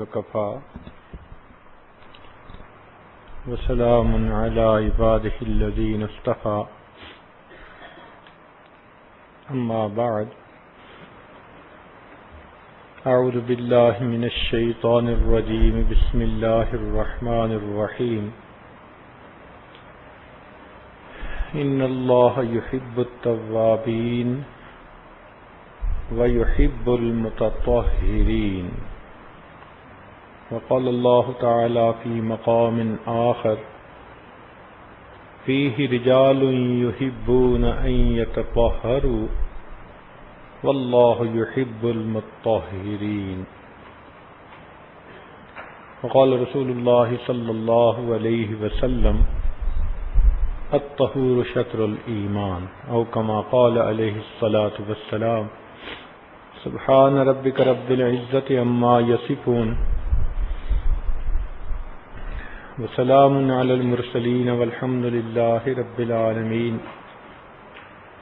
وكفى وسلام على عباده الذين اصطفى أما بعد أعوذ بالله من الشيطان الرجيم بسم الله الرحمن الرحيم إن الله يحب التوابين ويحب المتطهرين وقال الله تعالى في مقام آخر فيه رجال يحبون أن يتطهروا والله يحب المطهرين وقال رسول الله صلى الله عليه وسلم الطهور شطر الإيمان أو كما قال عليه الصلاة والسلام سبحان ربك رب العزة عما يصفون وسلام على المرسلين والحمد لله رب العالمين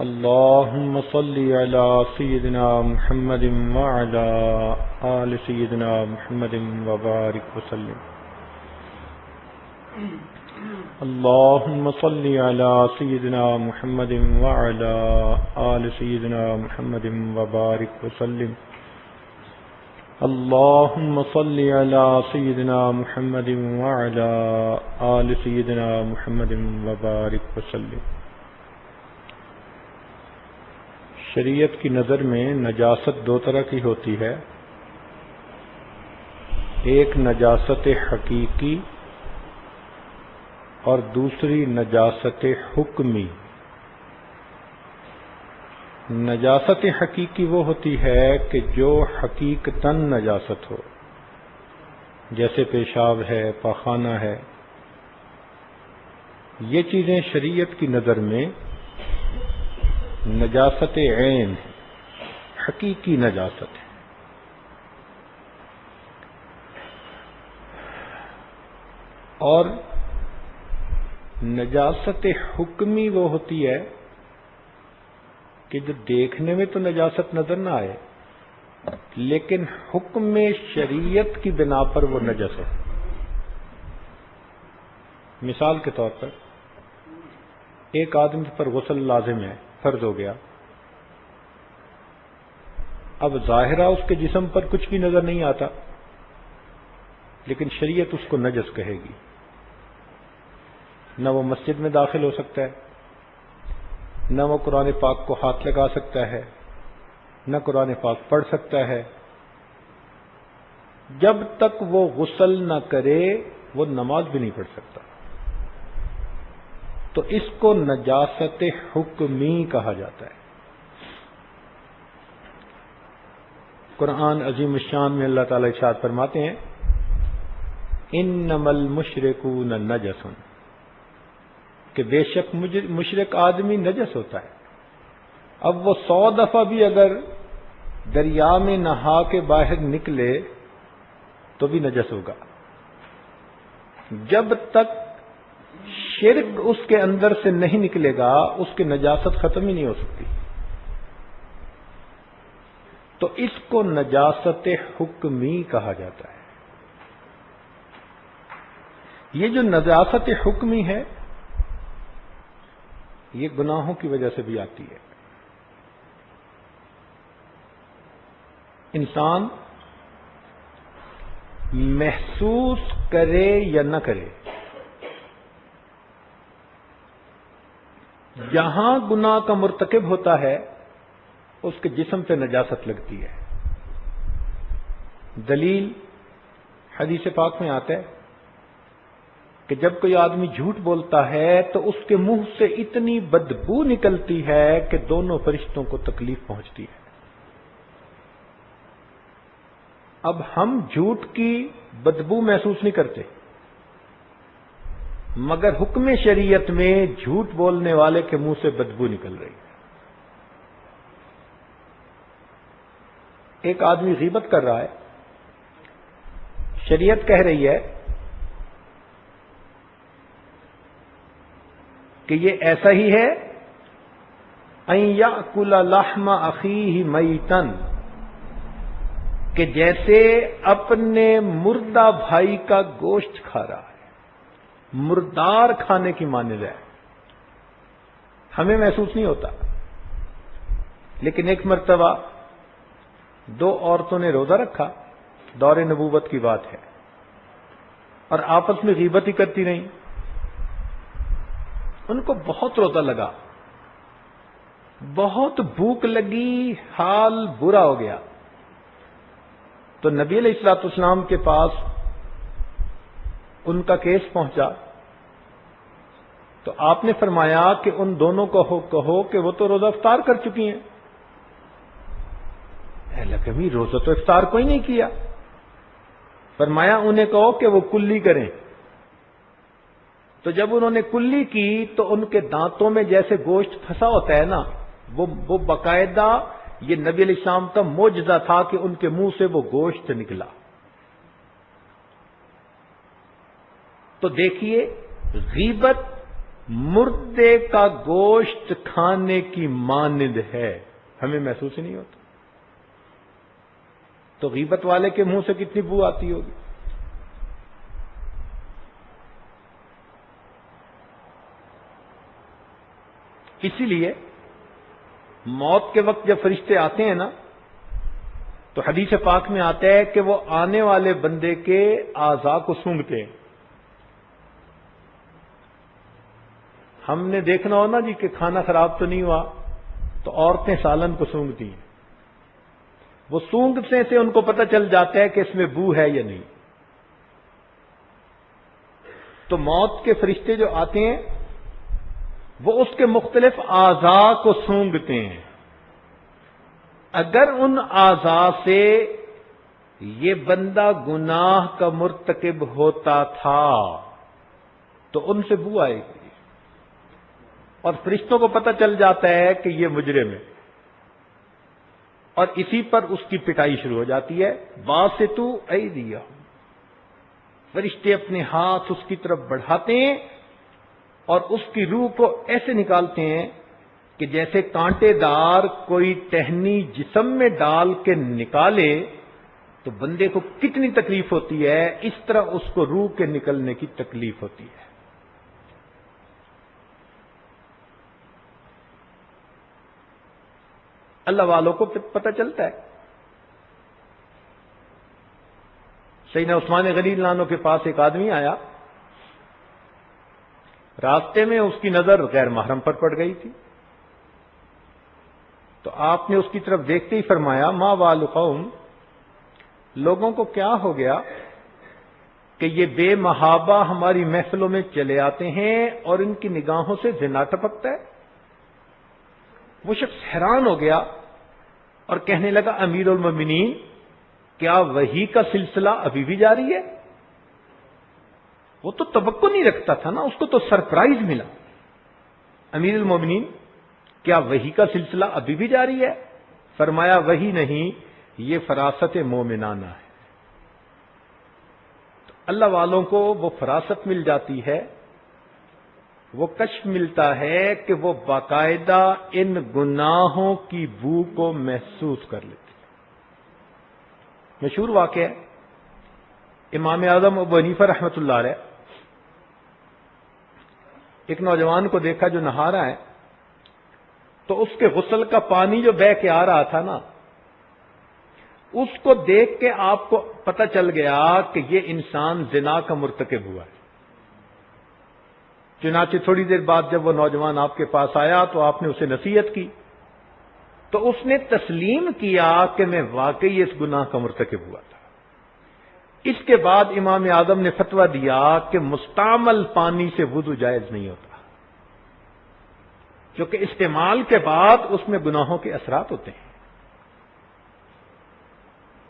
اللهم صل على سيدنا محمد وعلى آل سيدنا محمد وبارك وسلم اللهم صل على سيدنا محمد وعلى آل سيدنا محمد وبارك وسلم اللهم صل على سيدنا محمد وعلى آل سيدنا محمد وبارك وسلم شریعت کی نظر میں نجاست دو طرح کی ہوتی ہے، ایک نجاست حقیقی اور دوسری نجاست حکمی۔ نجاست حقیقی وہ ہوتی ہے کہ جو حقیقتاً نجاست ہو، جیسے پیشاب ہے، پاخانہ ہے، یہ چیزیں شریعت کی نظر میں نجاست عین ہے، حقیقی نجاست ہے۔ اور نجاست حکمی وہ ہوتی ہے کہ جو دیکھنے میں تو نجاست نظر نہ آئے لیکن حکم شریعت کی بنا پر وہ نجس ہے۔ مثال کے طور پر ایک آدمی پر غسل لازم ہے، فرض ہو گیا، اب ظاہرہ اس کے جسم پر کچھ بھی نظر نہیں آتا لیکن شریعت اس کو نجس کہے گی، نہ وہ مسجد میں داخل ہو سکتا ہے، نہ وہ قرآن پاک کو ہاتھ لگا سکتا ہے، نہ قرآن پاک پڑھ سکتا ہے، جب تک وہ غسل نہ کرے وہ نماز بھی نہیں پڑھ سکتا۔ تو اس کو نجاست حکمی کہا جاتا ہے۔ قرآن عظیم الشان میں اللہ تعالیٰ ارشاد فرماتے ہیں انما المشرکون نجس، کہ بے شک مشرک آدمی نجس ہوتا ہے۔ اب وہ 100 دفعہ بھی اگر دریا میں نہا کے باہر نکلے تو بھی نجس ہوگا، جب تک شرک اس کے اندر سے نہیں نکلے گا اس کی نجاست ختم ہی نہیں ہو سکتی۔ تو اس کو نجاست حکمی کہا جاتا ہے۔ یہ جو نجاست حکمی ہے یہ گناہوں کی وجہ سے بھی آتی ہے۔ انسان محسوس کرے یا نہ کرے، جہاں گناہ کا مرتکب ہوتا ہے اس کے جسم پہ نجاست لگتی ہے۔ دلیل حدیث پاک میں آتا ہے کہ جب کوئی آدمی جھوٹ بولتا ہے تو اس کے منہ سے اتنی بدبو نکلتی ہے کہ دونوں فرشتوں کو تکلیف پہنچتی ہے۔ اب ہم جھوٹ کی بدبو محسوس نہیں کرتے، مگر حکم شریعت میں جھوٹ بولنے والے کے منہ سے بدبو نکل رہی ہے۔ ایک آدمی غیبت کر رہا ہے، شریعت کہہ رہی ہے کہ یہ ایسا ہی ہے ان یاکل لحم اخیہ میتن، کہ جیسے اپنے مردہ بھائی کا گوشت کھا رہا ہے، مردار کھانے کی مانند ہے۔ ہمیں محسوس نہیں ہوتا، لیکن ایک مرتبہ دو عورتوں نے روزہ رکھا، دور نبوت کی بات ہے، اور آپس میں غیبت ہی کرتی رہیں۔ ان کو بہت روزہ لگا، بہت بھوک لگی، حال برا ہو گیا، تو نبی علیہ الصلوۃ والسلام کے پاس ان کا کیس پہنچا، تو آپ نے فرمایا کہ ان دونوں کو کہو کہ وہ تو روزہ افطار کر چکی ہیں۔ کبھی روزہ تو افطار کوئی نہیں کیا۔ فرمایا انہیں کہو کہ وہ کلی کریں۔ تو جب انہوں نے کلی کی تو ان کے دانتوں میں جیسے گوشت پھنسا ہوتا ہے نا، وہ باقاعدہ یہ نبی علیہ السلام کا معجزہ تھا کہ ان کے منہ سے وہ گوشت نکلا۔ تو دیکھیے، غیبت مردے کا گوشت کھانے کی مانند ہے، ہمیں محسوس ہی نہیں ہوتا۔ تو غیبت والے کے منہ سے کتنی بو آتی ہوگی۔ اسی لیے موت کے وقت جب فرشتے آتے ہیں نا، تو حدیث پاک میں آتا ہے کہ وہ آنے والے بندے کے اعضاء کو سونگھتے ہیں۔ ہم نے دیکھنا ہو نا جی کہ کھانا خراب تو نہیں ہوا، تو عورتیں سالن کو سونگھتی ہیں، وہ سونگھنے سے ان کو پتہ چل جاتا ہے کہ اس میں بو ہے یا نہیں۔ تو موت کے فرشتے جو آتے ہیں وہ اس کے مختلف اعضاء کو سونگھتے ہیں۔ اگر ان اعضاء سے یہ بندہ گناہ کا مرتکب ہوتا تھا تو ان سے بو آئے گی، اور فرشتوں کو پتہ چل جاتا ہے کہ یہ مجرم ہے، اور اسی پر اس کی پٹائی شروع ہو جاتی ہے۔ باسطو ایدیہم، فرشتے اپنے ہاتھ اس کی طرف بڑھاتے ہیں اور اس کی روح کو ایسے نکالتے ہیں کہ جیسے کانٹے دار کوئی ٹہنی جسم میں ڈال کے نکالے تو بندے کو کتنی تکلیف ہوتی ہے، اس طرح اس کو روح کے نکلنے کی تکلیف ہوتی ہے۔ اللہ والوں کو پتہ چلتا ہے۔ سیدنا عثمان غنی اللہ عنہ کے پاس ایک آدمی آیا، راستے میں اس کی نظر غیر محرم پر پڑ گئی تھی، تو آپ نے اس کی طرف دیکھتے ہی فرمایا ما بال قوم، لوگوں کو کیا ہو گیا کہ یہ بے محابہ ہماری محفلوں میں چلے آتے ہیں اور ان کی نگاہوں سے زنا ٹپکتا ہے۔ وہ شخص حیران ہو گیا اور کہنے لگا امیر المومنین، کیا وحی کا سلسلہ ابھی بھی جاری ہے؟ وہ تو توقع نہیں رکھتا تھا نا، اس کو تو سرپرائز ملا۔ امیر المومنین، کیا وحی کا سلسلہ ابھی بھی جاری ہے؟ فرمایا وحی نہیں، یہ فراست مومنانہ ہے۔ تو اللہ والوں کو وہ فراست مل جاتی ہے، وہ کشف ملتا ہے کہ وہ باقاعدہ ان گناہوں کی بو کو محسوس کر لیتے۔ مشہور واقعہ ہے، امام اعظم ابو حنیفہ رحمۃ اللہ علیہ ایک نوجوان کو دیکھا جو نہا رہا ہے، تو اس کے غسل کا پانی جو بہہ کے آ رہا تھا نا، اس کو دیکھ کے آپ کو پتہ چل گیا کہ یہ انسان زنا کا مرتکب ہوا ہے۔ چنانچہ تھوڑی دیر بعد جب وہ نوجوان آپ کے پاس آیا تو آپ نے اسے نصیحت کی، تو اس نے تسلیم کیا کہ میں واقعی اس گناہ کا مرتکب ہوا تھا۔ اس کے بعد امام اعظم نے فتویٰ دیا کہ مستعمل پانی سے وضو جائز نہیں ہوتا، کیونکہ استعمال کے بعد اس میں گناہوں کے اثرات ہوتے ہیں۔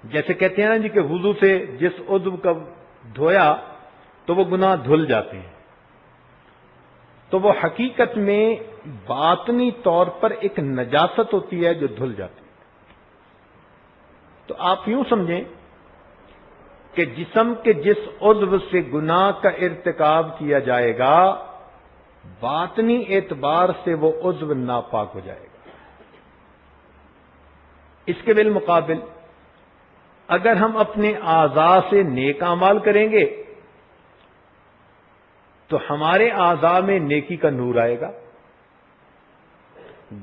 جیسے کہتے ہیں نا جی کہ وضو سے جس عضو کا دھویا تو وہ گناہ دھل جاتے ہیں، تو وہ حقیقت میں باطنی طور پر ایک نجاست ہوتی ہے جو دھل جاتی ہے۔ تو آپ یوں سمجھیں کہ جسم کے جس عضو سے گناہ کا ارتکاب کیا جائے گا باطنی اعتبار سے وہ عضو ناپاک ہو جائے گا. اس کے بالمقابل اگر ہم اپنے اعضاء سے نیک اعمال کریں گے تو ہمارے اعضاء میں نیکی کا نور آئے گا.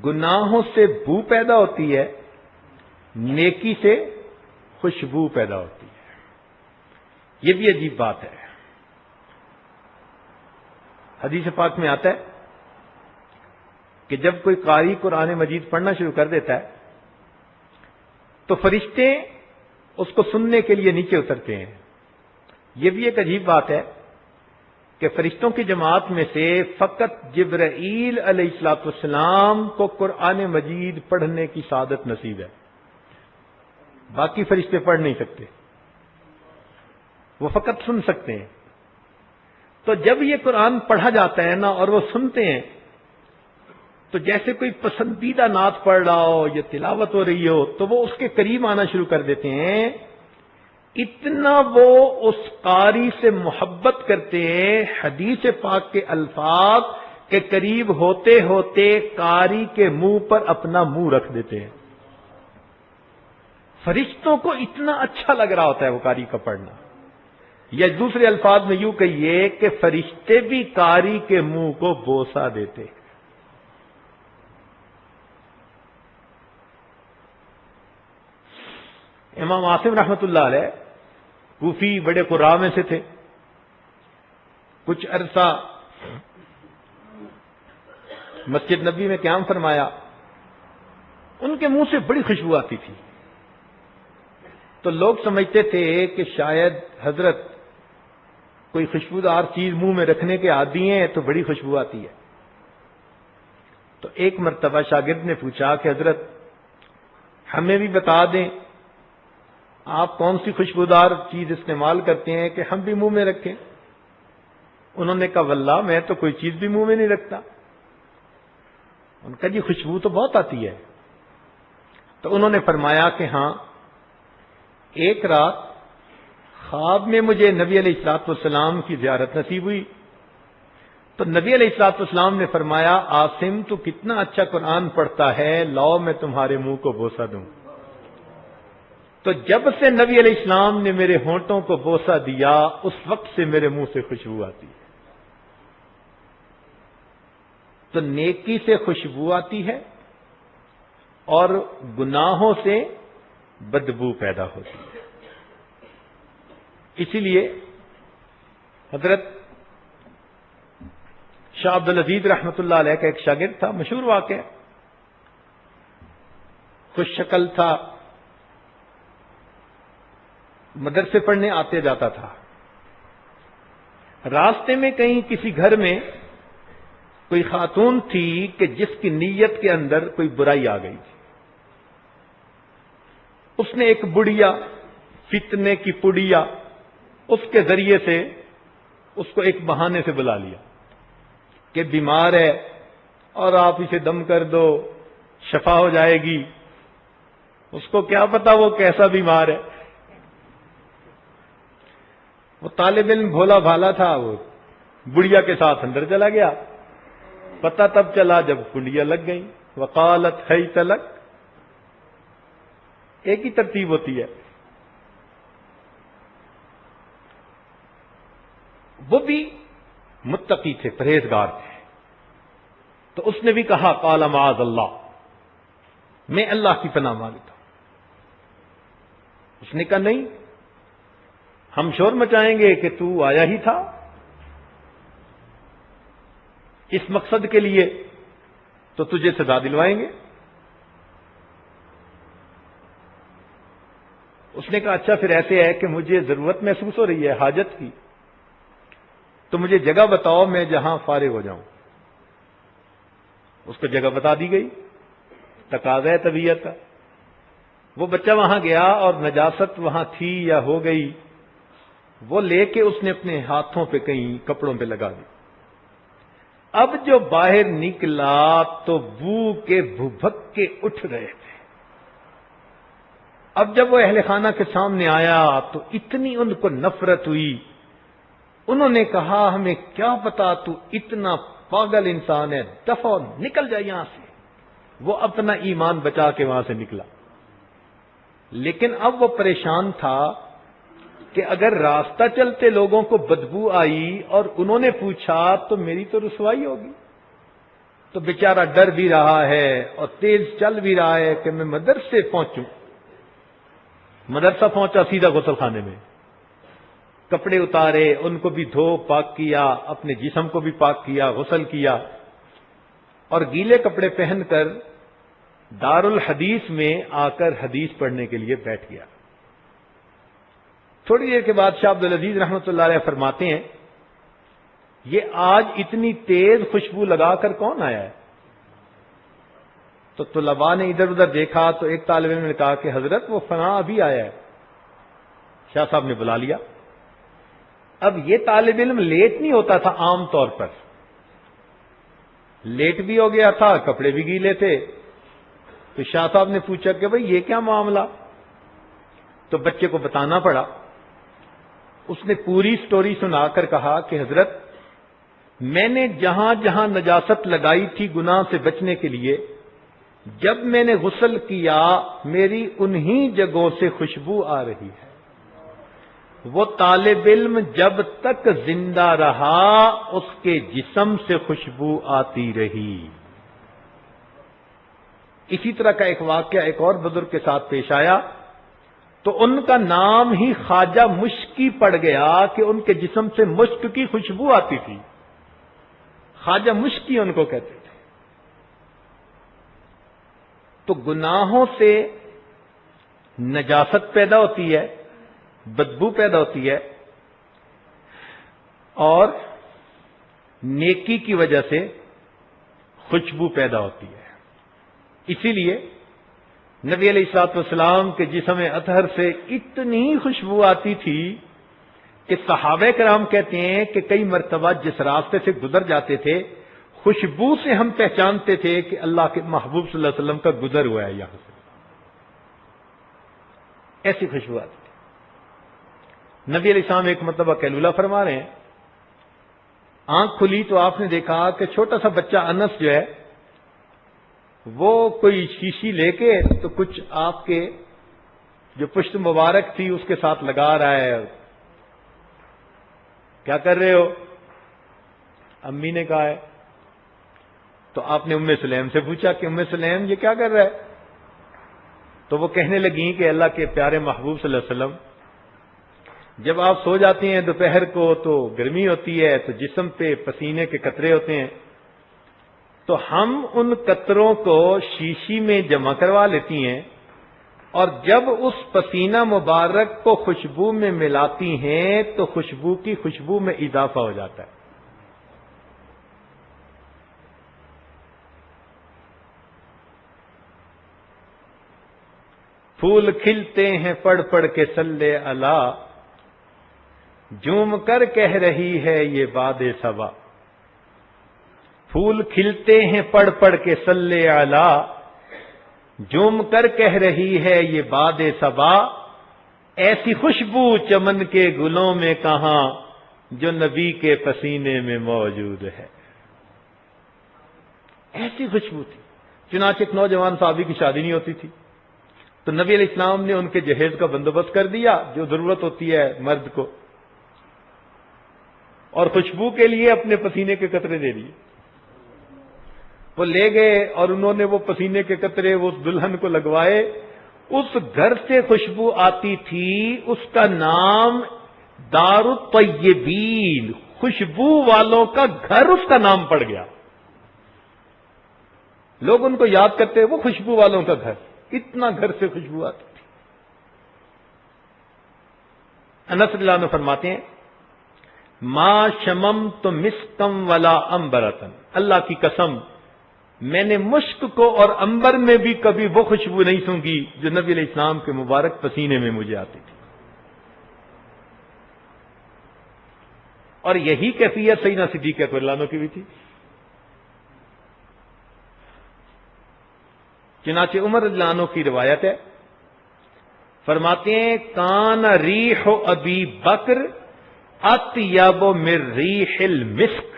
گناہوں سے بو پیدا ہوتی ہے، نیکی سے خوشبو پیدا ہوتی ہے. یہ بھی عجیب بات ہے. حدیث پاک میں آتا ہے کہ جب کوئی قاری قرآن مجید پڑھنا شروع کر دیتا ہے تو فرشتے اس کو سننے کے لیے نیچے اترتے ہیں. یہ بھی ایک عجیب بات ہے کہ فرشتوں کی جماعت میں سے فقط جبرائیل علیہ الصلوۃ والسلام کو قرآن مجید پڑھنے کی سعادت نصیب ہے. باقی فرشتے پڑھ نہیں سکتے، وہ فقط سن سکتے ہیں. تو جب یہ قرآن پڑھا جاتا ہے نا اور وہ سنتے ہیں تو جیسے کوئی پسندیدہ نعت پڑھ رہا ہو یا تلاوت ہو رہی ہو تو وہ اس کے قریب آنا شروع کر دیتے ہیں. اتنا وہ اس قاری سے محبت کرتے ہیں، حدیث پاک کے الفاظ کے قریب ہوتے ہوتے قاری کے منہ پر اپنا منہ رکھ دیتے ہیں. فرشتوں کو اتنا اچھا لگ رہا ہوتا ہے وہ قاری کا پڑھنا. یا دوسرے الفاظ میں یوں کہیے کہ فرشتے بھی قاری کے منہ کو بوسہ دیتے. امام عاصم رحمت اللہ علیہ کوفی بڑے قراء میں سے تھے. کچھ عرصہ مسجد نبی میں قیام فرمایا. ان کے منہ سے بڑی خوشبو آتی تھی تو لوگ سمجھتے تھے کہ شاید حضرت کوئی خوشبودار چیز منہ میں رکھنے کے عادی ہیں تو بڑی خوشبو آتی ہے. تو ایک مرتبہ شاگرد نے پوچھا کہ حضرت ہمیں بھی بتا دیں آپ کون سی خوشبودار چیز استعمال کرتے ہیں کہ ہم بھی منہ میں رکھیں. انہوں نے کہا واللہ میں تو کوئی چیز بھی منہ میں نہیں رکھتا. ان کا جی خوشبو تو بہت آتی ہے. تو انہوں نے فرمایا کہ ہاں ایک رات خواب میں مجھے نبی علیہ الصلوۃ والسلام کی زیارت نصیب ہوئی تو نبی علیہ الصلوۃ والسلام نے فرمایا عاصم تو کتنا اچھا قرآن پڑھتا ہے، لاؤ میں تمہارے منہ کو بوسہ دوں. تو جب سے نبی علیہ السلام نے میرے ہونٹوں کو بوسہ دیا اس وقت سے میرے منہ سے خوشبو آتی ہے. تو نیکی سے خوشبو آتی ہے اور گناہوں سے بدبو پیدا ہوتی ہے. اسی لیے حضرت شاہ عبد العزیز رحمت اللہ علیہ کا ایک شاگرد تھا، مشہور واقعہ، خوش شکل تھا، مدرسے پڑھنے آتے جاتا تھا. راستے میں کہیں کسی گھر میں کوئی خاتون تھی کہ جس کی نیت کے اندر کوئی برائی آ گئی تھی. اس نے ایک بڑھیا فتنے کی پڑیا اس کے ذریعے سے اس کو ایک بہانے سے بلا لیا کہ بیمار ہے اور آپ اسے دم کر دو شفا ہو جائے گی. اس کو کیا پتا وہ کیسا بیمار ہے. وہ طالب علم بھولا بھالا تھا، وہ بڑھیا کے ساتھ اندر چلا گیا. پتہ تب چلا جب کنڈیاں لگ گئیں. وقالت حیت لک، ایک ہی ترتیب ہوتی ہے. وہ بھی متقی تھے، پرہیزگار تھے. تو اس نے بھی کہا قال معاذ اللہ، میں اللہ کی پناہ مانگتا ہوں. اس نے کہا نہیں، ہم شور مچائیں گے کہ تو آیا ہی تھا اس مقصد کے لیے تو تجھے سزا دلوائیں گے. اس نے کہا اچھا پھر ایسے ہے کہ مجھے ضرورت محسوس ہو رہی ہے حاجت کی، تو مجھے جگہ بتاؤ میں جہاں فارغ ہو جاؤں. اس کو جگہ بتا دی گئی، تقاضا ہے طبیعت کا. وہ بچہ وہاں گیا اور نجاست وہاں تھی یا ہو گئی، وہ لے کے اس نے اپنے ہاتھوں پہ کہیں کپڑوں پہ لگا دی. اب جو باہر نکلا تو بو کے بھبک کے اٹھ رہے تھے. اب جب وہ اہل خانہ کے سامنے آیا تو اتنی ان کو نفرت ہوئی، انہوں نے کہا ہمیں کیا پتا تو اتنا پاگل انسان ہے، دفعہ نکل جائے یہاں سے۔ وہ اپنا ایمان بچا کے وہاں سے نکلا، لیکن اب وہ پریشان تھا کہ اگر راستہ چلتے لوگوں کو بدبو آئی اور انہوں نے پوچھا تو میری تو رسوائی ہوگی، تو بیچارہ ڈر بھی رہا ہے اور تیز چل بھی رہا ہے کہ میں مدرسے پہنچوں۔ مدرسہ پہنچا، سیدھا غسل خانے میں، کپڑے اتارے، ان کو بھی دھو پاک کیا، اپنے جسم کو بھی پاک کیا، غسل کیا، اور گیلے کپڑے پہن کر دار الحدیث میں آ کر حدیث پڑھنے کے لیے بیٹھ گیا۔ تھوڑی دیر کے بعد شاہ عبد العزیز رحمۃ اللہ علیہ فرماتے ہیں یہ آج اتنی تیز خوشبو لگا کر کون آیا ہے؟ تو طلباء نے ادھر ادھر دیکھا تو ایک طالب علم نے کہا کہ حضرت وہ فلاں ابھی آیا ہے۔ شاہ صاحب نے بلا لیا۔ اب یہ طالب علم لیٹ نہیں ہوتا تھا، عام طور پر لیٹ بھی ہو گیا تھا، کپڑے بھی گیلے تھے، تو شاہ صاحب نے پوچھا کہ بھئی یہ کیا معاملہ؟ تو بچے کو بتانا پڑا۔ اس نے پوری سٹوری سنا کر کہا کہ حضرت میں نے جہاں جہاں نجاست لگائی تھی گناہ سے بچنے کے لیے، جب میں نے غسل کیا میری انہی جگہوں سے خوشبو آ رہی ہے۔ وہ طالب علم جب تک زندہ رہا اس کے جسم سے خوشبو آتی رہی۔ اسی طرح کا ایک واقعہ ایک اور بزرگ کے ساتھ پیش آیا تو ان کا نام ہی خواجہ مشکی پڑ گیا کہ ان کے جسم سے مشک کی خوشبو آتی تھی۔ خواجہ مشکی ان کو کہتے تھے۔ تو گناہوں سے نجاست پیدا ہوتی ہے، بدبو پیدا ہوتی ہے، اور نیکی کی وجہ سے خوشبو پیدا ہوتی ہے۔ اسی لیے نبی علیہ الصلوۃ والسلام کے جسم اطہر سے اتنی خوشبو آتی تھی کہ صحابہ کرام کہتے ہیں کہ کئی مرتبہ جس راستے سے گزر جاتے تھے خوشبو سے ہم پہچانتے تھے کہ اللہ کے محبوب صلی اللہ علیہ وسلم کا گزر ہوا ہے یہاں سے، ایسی خوشبو آتی تھی۔ نبی علیہ السلام ایک مرتبہ قیلولہ فرما رہے ہیں، آنکھ کھلی تو آپ نے دیکھا کہ چھوٹا سا بچہ انس جو ہے وہ کوئی شیشی لے کے تو کچھ آپ کے جو پشت مبارک تھی اس کے ساتھ لگا رہا ہے۔ کیا کر رہے ہو؟ امی نے کہا ہے۔ تو آپ نے ام سلیم سے پوچھا کہ ام سلیم یہ کیا کر رہا ہے؟ تو وہ کہنے لگیں کہ اللہ کے پیارے محبوب صلی اللہ علیہ وسلم جب آپ سو جاتے ہیں دوپہر کو تو گرمی ہوتی ہے تو جسم پہ پسینے کے قطرے ہوتے ہیں، تو ہم ان قطروں کو شیشی میں جمع کروا لیتی ہیں اور جب اس پسینہ مبارک کو خوشبو میں ملاتی ہیں تو خوشبو کی خوشبو میں اضافہ ہو جاتا ہے۔ پھول کھلتے ہیں پڑھ پڑھ کے صلی علی، جھوم کر کہہ رہی ہے یہ باد صبا۔ پھول کھلتے ہیں پڑھ پڑھ کے صلی علی، جھوم کر کہہ رہی ہے یہ باد صبا، ایسی خوشبو چمن کے گلوں میں کہاں جو نبی کے پسینے میں موجود ہے۔ ایسی خوشبو تھی۔ چنانچہ ایک نوجوان صحابی کی شادی نہیں ہوتی تھی تو نبی علیہ السلام نے ان کے جہیز کا بندوبست کر دیا جو ضرورت ہوتی ہے مرد کو، اور خوشبو کے لیے اپنے پسینے کے قطرے دے دیے۔ وہ لے گئے اور انہوں نے وہ پسینے کے قطرے اس دلہن کو لگوائے۔ اس گھر سے خوشبو آتی تھی، اس کا نام دار الطیبین، خوشبو والوں کا گھر اس کا نام پڑ گیا۔ لوگ ان کو یاد کرتے وہ خوشبو والوں کا گھر، اتنا گھر سے خوشبو آتی تھی۔ انس رضی اللہ عنہ فرماتے ہیں ما شممت مسکم ولا عنبرۃ، اللہ کی قسم میں نے مشک کو اور عنبر میں بھی کبھی وہ خوشبو نہیں سونگھی جو نبی علیہ السلام کے مبارک پسینے میں مجھے آتی تھی۔ اور یہی کیفیت سیدنا صدیق اکبر رضی اللہ عنہ کی بھی تھی۔ چنانچہ عمر رضی اللہ عنہ کی روایت ہے فرماتے ہیں کان ریح ابی بکر اطیب من ریح المسک،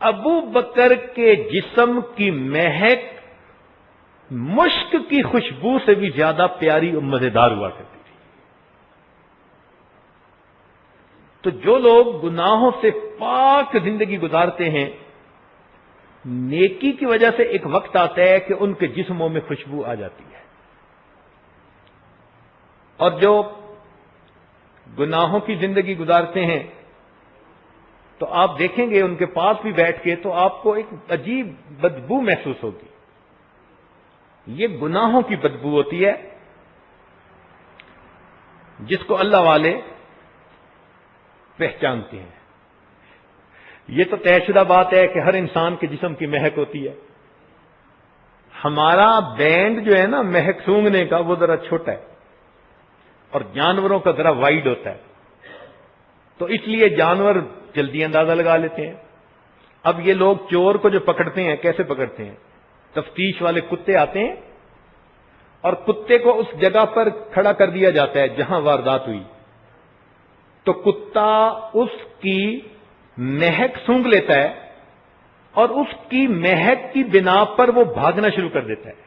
ابو بکر کے جسم کی مہک مشک کی خوشبو سے بھی زیادہ پیاری اور مزیدار ہوا کرتی تھی۔ تو جو لوگ گناہوں سے پاک زندگی گزارتے ہیں، نیکی کی وجہ سے ایک وقت آتا ہے کہ ان کے جسموں میں خوشبو آ جاتی ہے، اور جو گناہوں کی زندگی گزارتے ہیں تو آپ دیکھیں گے ان کے پاس بھی بیٹھ کے تو آپ کو ایک عجیب بدبو محسوس ہوگی۔ یہ گناہوں کی بدبو ہوتی ہے جس کو اللہ والے پہچانتے ہیں۔ یہ تو طے شدہ بات ہے کہ ہر انسان کے جسم کی مہک ہوتی ہے۔ ہمارا بینڈ جو ہے نا مہک سونگنے کا، وہ ذرا چھوٹا ہے، اور جانوروں کا ذرا وائڈ ہوتا ہے، تو اس لیے جانور جلدی اندازہ لگا لیتے ہیں۔ اب یہ لوگ چور کو جو پکڑتے ہیں کیسے پکڑتے ہیں؟ تفتیش والے کتے آتے ہیں اور کتے کو اس جگہ پر کھڑا کر دیا جاتا ہے جہاں واردات ہوئی، تو کتا اس کی مہک سونگ لیتا ہے اور اس کی مہک کی بنا پر وہ بھاگنا شروع کر دیتا ہے۔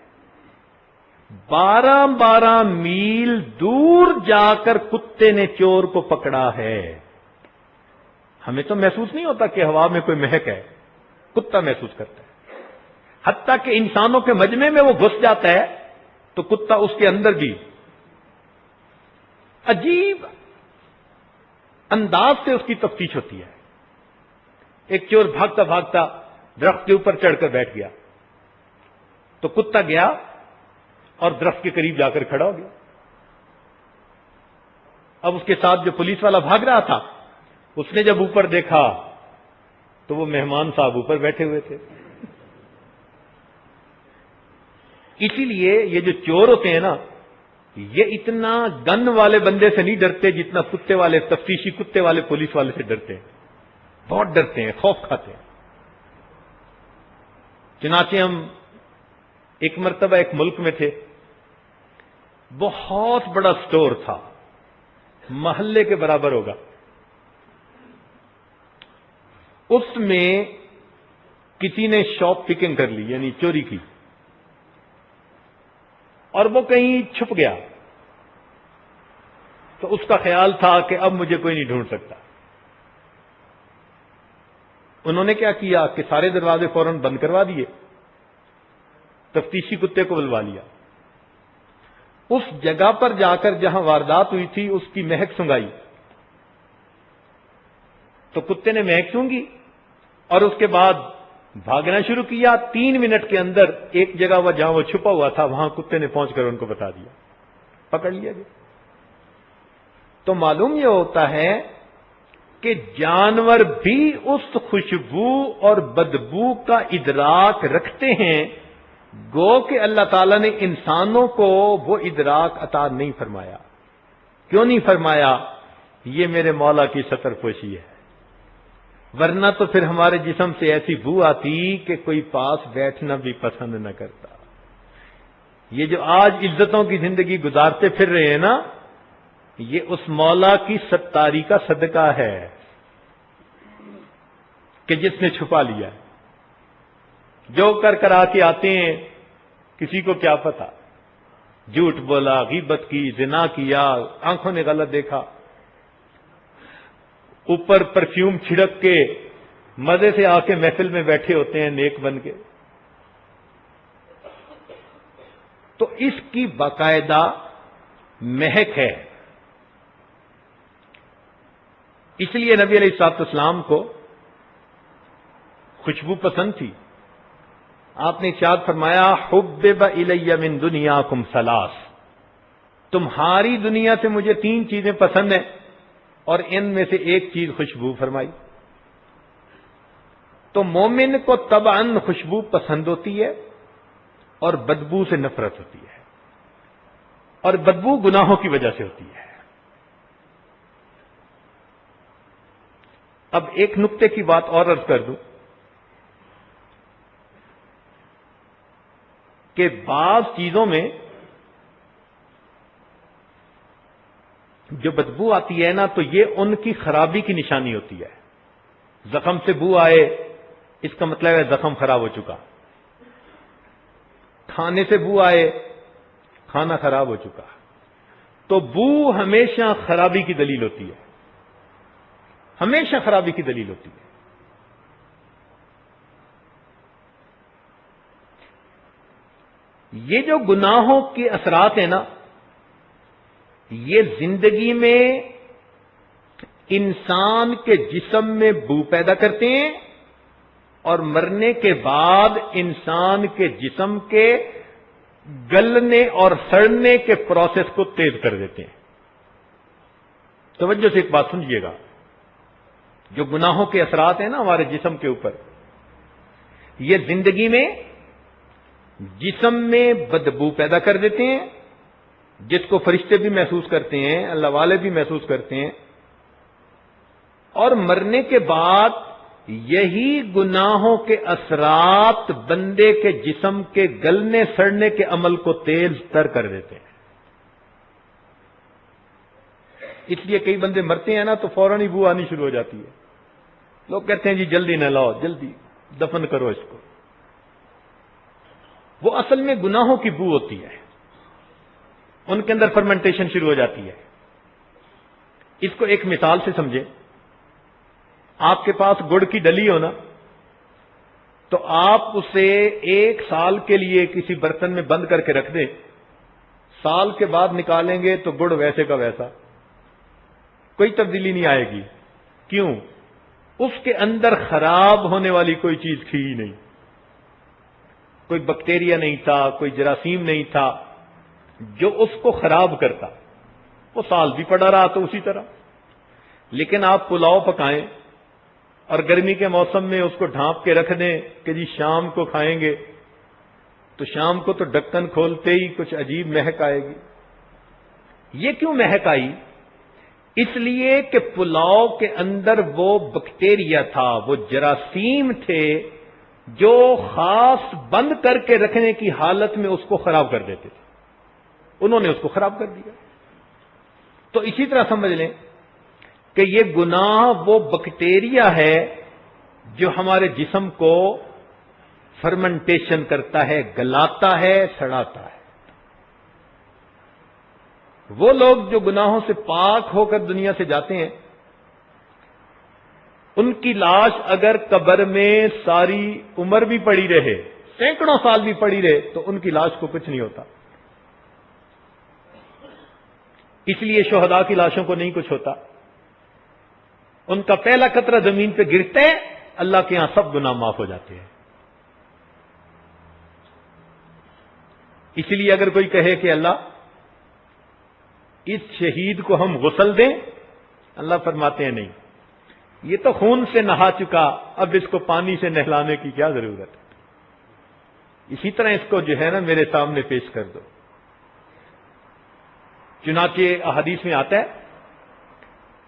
12 میل دور جا کر کتے نے چور کو پکڑا ہے۔ ہمیں تو محسوس نہیں ہوتا کہ ہوا میں کوئی مہک ہے، کتا محسوس کرتا ہے۔ حتیٰ کہ انسانوں کے مجمع میں وہ گھس جاتا ہے تو کتا اس کے اندر بھی عجیب انداز سے اس کی تفتیش ہوتی ہے۔ ایک چور بھاگتا بھاگتا درخت کے اوپر چڑھ کر بیٹھ گیا، تو کتا گیا اور درخت کے قریب جا کر کھڑا ہو گیا۔ اب اس کے ساتھ جو پولیس والا بھاگ رہا تھا، اس نے جب اوپر دیکھا تو وہ مہمان صاحب اوپر بیٹھے ہوئے تھے۔ اسی لیے یہ جو چور ہوتے ہیں نا، یہ اتنا گن والے بندے سے نہیں ڈرتے جتنا کتے والے، تفتیشی کتے والے پولیس والے سے ڈرتے ہیں۔ بہت ڈرتے ہیں، خوف کھاتے ہیں۔ چنانچہ ہم ایک مرتبہ ایک ملک میں تھے، بہت بڑا سٹور تھا، محلے کے برابر ہوگا۔ اس میں کسی نے شاپ پکنگ کر لی، یعنی چوری کی، اور وہ کہیں چھپ گیا، تو اس کا خیال تھا کہ اب مجھے کوئی نہیں ڈھونڈ سکتا۔ انہوں نے کیا کیا کہ سارے دروازے فوراً بند کروا دیے، تفتیشی کتے کو بلوا لیا، اس جگہ پر جا کر جہاں واردات ہوئی تھی اس کی مہک سنگائی، تو کتے نے مہک سونگی اور اس کے بعد بھاگنا شروع کیا۔ 3 منٹ کے اندر ایک جگہ وہ جہاں وہ چھپا ہوا تھا وہاں کتے نے پہنچ کر ان کو بتا دیا، پکڑ لیا گیا۔ تو معلوم یہ ہوتا ہے کہ جانور بھی اس خوشبو اور بدبو کا ادراک رکھتے ہیں، گو کہ اللہ تعالیٰ نے انسانوں کو وہ ادراک عطا نہیں فرمایا۔ کیوں نہیں فرمایا؟ یہ میرے مولا کی ستر پوشی ہے، ورنہ تو پھر ہمارے جسم سے ایسی بو آتی کہ کوئی پاس بیٹھنا بھی پسند نہ کرتا۔ یہ جو آج عزتوں کی زندگی گزارتے پھر رہے ہیں نا، یہ اس مولا کی ستاری کا صدقہ ہے کہ جس نے چھپا لیا۔ جو کر آ کے آتے ہیں، کسی کو کیا پتا، جھوٹ بولا، غیبت کی، زنا کیا، آنکھوں نے غلط دیکھا، اوپر پرفیوم چھڑک کے مزے سے آ کے محفل میں بیٹھے ہوتے ہیں نیک بن کے۔ تو اس کی باقاعدہ مہک ہے۔ اس لیے نبی علیہ الصلوۃ والسلام کو خوشبو پسند تھی۔ آپ نے ارشاد فرمایا حبب الی من دنیاکم ثلاث، تمہاری دنیا سے مجھے 3 چیزیں پسند ہیں، اور ان میں سے ایک چیز خوشبو فرمائی۔ تو مومن کو طبعاً خوشبو پسند ہوتی ہے اور بدبو سے نفرت ہوتی ہے، اور بدبو گناہوں کی وجہ سے ہوتی ہے۔ اب ایک نقطے کی بات اور عرض کر دوں کہ بعض چیزوں میں جو بدبو آتی ہے نا تو یہ ان کی خرابی کی نشانی ہوتی ہے. زخم سے بو آئے اس کا مطلب ہے زخم خراب ہو چکا. کھانے سے بو آئے کھانا خراب ہو چکا. تو بو ہمیشہ خرابی کی دلیل ہوتی ہے, ہمیشہ خرابی کی دلیل ہوتی ہے. یہ جو گناہوں کے اثرات ہیں نا یہ زندگی میں انسان کے جسم میں بو پیدا کرتے ہیں اور مرنے کے بعد انسان کے جسم کے گلنے اور سڑنے کے پروسیس کو تیز کر دیتے ہیں. توجہ سے ایک بات سمجھیے گا, جو گناہوں کے اثرات ہیں نا ہمارے جسم کے اوپر, یہ زندگی میں جسم میں بدبو پیدا کر دیتے ہیں, جس کو فرشتے بھی محسوس کرتے ہیں, اللہ والے بھی محسوس کرتے ہیں, اور مرنے کے بعد یہی گناہوں کے اثرات بندے کے جسم کے گلنے سڑنے کے عمل کو تیز تر کر دیتے ہیں. اس لیے کئی بندے مرتے ہیں نا تو فوراً ہی بو آنی شروع ہو جاتی ہے. لوگ کہتے ہیں جی جلدی نہ لاؤ, جلدی دفن کرو اس کو. وہ اصل میں گناہوں کی بو ہوتی ہے, ان کے اندر فرمنٹیشن شروع ہو جاتی ہے. اس کو ایک مثال سے سمجھیں. آپ کے پاس گڑ کی ڈلی ہو نا تو آپ اسے 1 سال کے لیے کسی برتن میں بند کر کے رکھ دیں, سال کے بعد نکالیں گے تو گڑ ویسے کا ویسا, کوئی تبدیلی نہیں آئے گی. کیوں؟ اس کے اندر خراب ہونے والی کوئی چیز تھی ہی نہیں, کوئی بیکٹیریا نہیں تھا, کوئی جراثیم نہیں تھا جو اس کو خراب کرتا. وہ سال بھی پڑا رہا تو اسی طرح. لیکن آپ پلاؤ پکائیں اور گرمی کے موسم میں اس کو ڈھانپ کے رکھ دیں کہ جی شام کو کھائیں گے, تو شام کو تو ڈھکن کھولتے ہی کچھ عجیب مہک آئے گی. یہ کیوں مہک آئی؟ اس لیے کہ پلاؤ کے اندر وہ بیکٹیریا تھا, وہ جراثیم تھے جو خاص بند کر کے رکھنے کی حالت میں اس کو خراب کر دیتے تھے. انہوں نے اس کو خراب کر دیا. تو اسی طرح سمجھ لیں کہ یہ گناہ وہ بیکٹیریا ہے جو ہمارے جسم کو فرمنٹیشن کرتا ہے, گلاتا ہے, سڑاتا ہے. وہ لوگ جو گناہوں سے پاک ہو کر دنیا سے جاتے ہیں, ان کی لاش اگر قبر میں ساری عمر بھی پڑی رہے, سینکڑوں سال بھی پڑی رہے, تو ان کی لاش کو کچھ نہیں ہوتا. اس لیے شہداء کی لاشوں کو نہیں کچھ ہوتا. ان کا پہلا قطرہ زمین پہ گرتے اللہ کے ہاں سب گناہ معاف ہو جاتے ہیں. اس لیے اگر کوئی کہے کہ اللہ اس شہید کو ہم غسل دیں, اللہ فرماتے ہیں نہیں, یہ تو خون سے نہا چکا, اب اس کو پانی سے نہلانے کی کیا ضرورت ہے. اسی طرح اس کو جو ہے نا میرے سامنے پیش کر دو. چنانچہ احادیث میں آتا ہے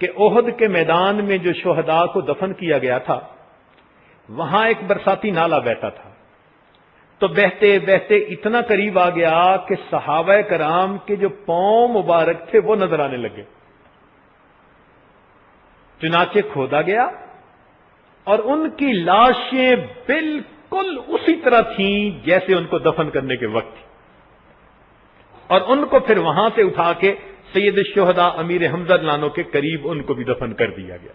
کہ احد کے میدان میں جو شہداء کو دفن کیا گیا تھا وہاں ایک برساتی نالا بہتا تھا. تو بہتے بہتے اتنا قریب آ گیا کہ صحابہ کرام کے جو پاؤں مبارک تھے وہ نظر آنے لگے. چنانچہ کھودا گیا اور ان کی لاشیں بالکل اسی طرح تھیں جیسے ان کو دفن کرنے کے وقت تھی, اور ان کو پھر وہاں سے اٹھا کے سید الشہداء امیر حمزہ لانو کے قریب ان کو بھی دفن کر دیا گیا.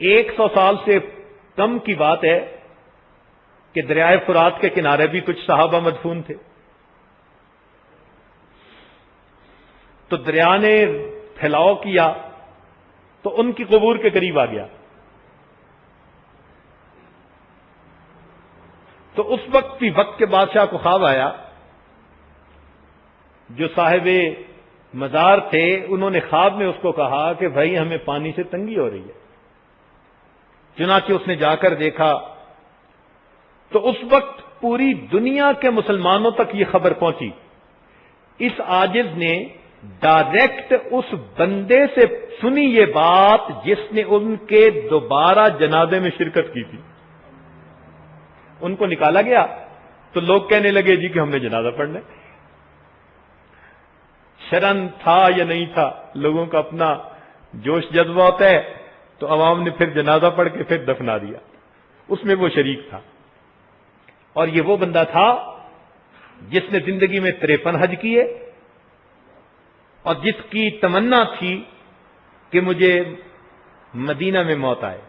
ایک 100 سال سے کم کی بات ہے کہ دریائے فرات کے کنارے بھی کچھ صحابہ مدفون تھے. تو دریا نے پھیلاؤ کیا تو ان کی قبور کے قریب آ گیا. تو اس وقت بھی وقت کے بادشاہ کو خواب آیا, جو صاحب مزار تھے انہوں نے خواب میں اس کو کہا کہ بھائی ہمیں پانی سے تنگی ہو رہی ہے. چنانچہ اس نے جا کر دیکھا تو اس وقت پوری دنیا کے مسلمانوں تک یہ خبر پہنچی. اس عاجز نے ڈائریکٹ اس بندے سے سنی یہ بات جس نے ان کے دوبارہ جنازے میں شرکت کی تھی. ان کو نکالا گیا تو لوگ کہنے لگے جی کہ ہم نے جنازہ پڑھنا ہے. شرن تھا یا نہیں تھا، لوگوں کا اپنا جوش جذبہ ہوتا ہے، تو عوام نے پھر جنازہ پڑھ کے پھر دفنا دیا. اس میں وہ شریک تھا. اور یہ وہ بندہ تھا جس نے زندگی میں 53 حج کیے اور جس کی تمنا تھی کہ مجھے مدینہ میں موت آئے.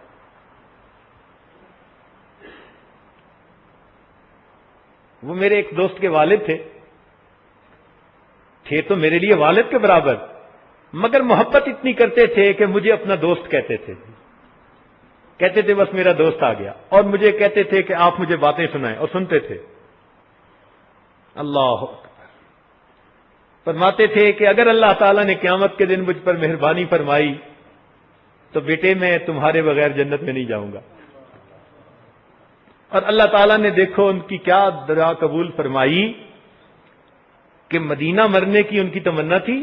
وہ میرے ایک دوست کے والد تھے تو میرے لیے والد کے برابر، مگر محبت اتنی کرتے تھے کہ مجھے اپنا دوست کہتے تھے بس میرا دوست آ گیا، اور مجھے کہتے تھے کہ آپ مجھے باتیں سنائیں، اور سنتے تھے. اللہ اکبر. فرماتے تھے کہ اگر اللہ تعالیٰ نے قیامت کے دن مجھ پر مہربانی فرمائی تو بیٹے میں تمہارے بغیر جنت میں نہیں جاؤں گا. اور اللہ تعالیٰ نے دیکھو ان کی کیا دعا قبول فرمائی کہ مدینہ مرنے کی ان کی تمنا تھی.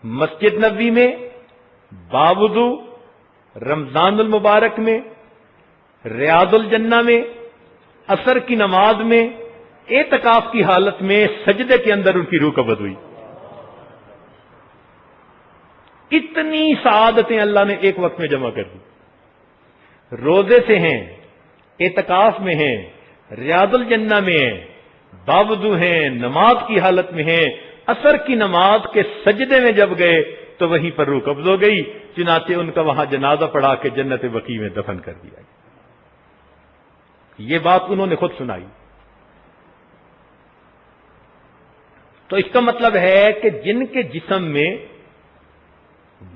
مسجد نبوی میں باوضو رمضان المبارک میں ریاض الجنہ میں عصر کی نماز میں اعتکاف کی حالت میں سجدے کے اندر ان کی روح قبض ہوئی. اتنی سعادتیں اللہ نے ایک وقت میں جمع کر دی. روزے سے ہیں، اعتکاف میں ہیں، ریاض الجنہ میں ہیں، باوضو ہیں، نماز کی حالت میں ہیں. عصر کی نماز کے سجدے میں جب گئے تو وہیں پر روح قبض ہو گئی. چنانچہ ان کا وہاں جنازہ پڑھا کے جنت بقیع میں دفن کر دیا گیا. یہ بات انہوں نے خود سنائی. تو اس کا مطلب ہے کہ جن کے جسم میں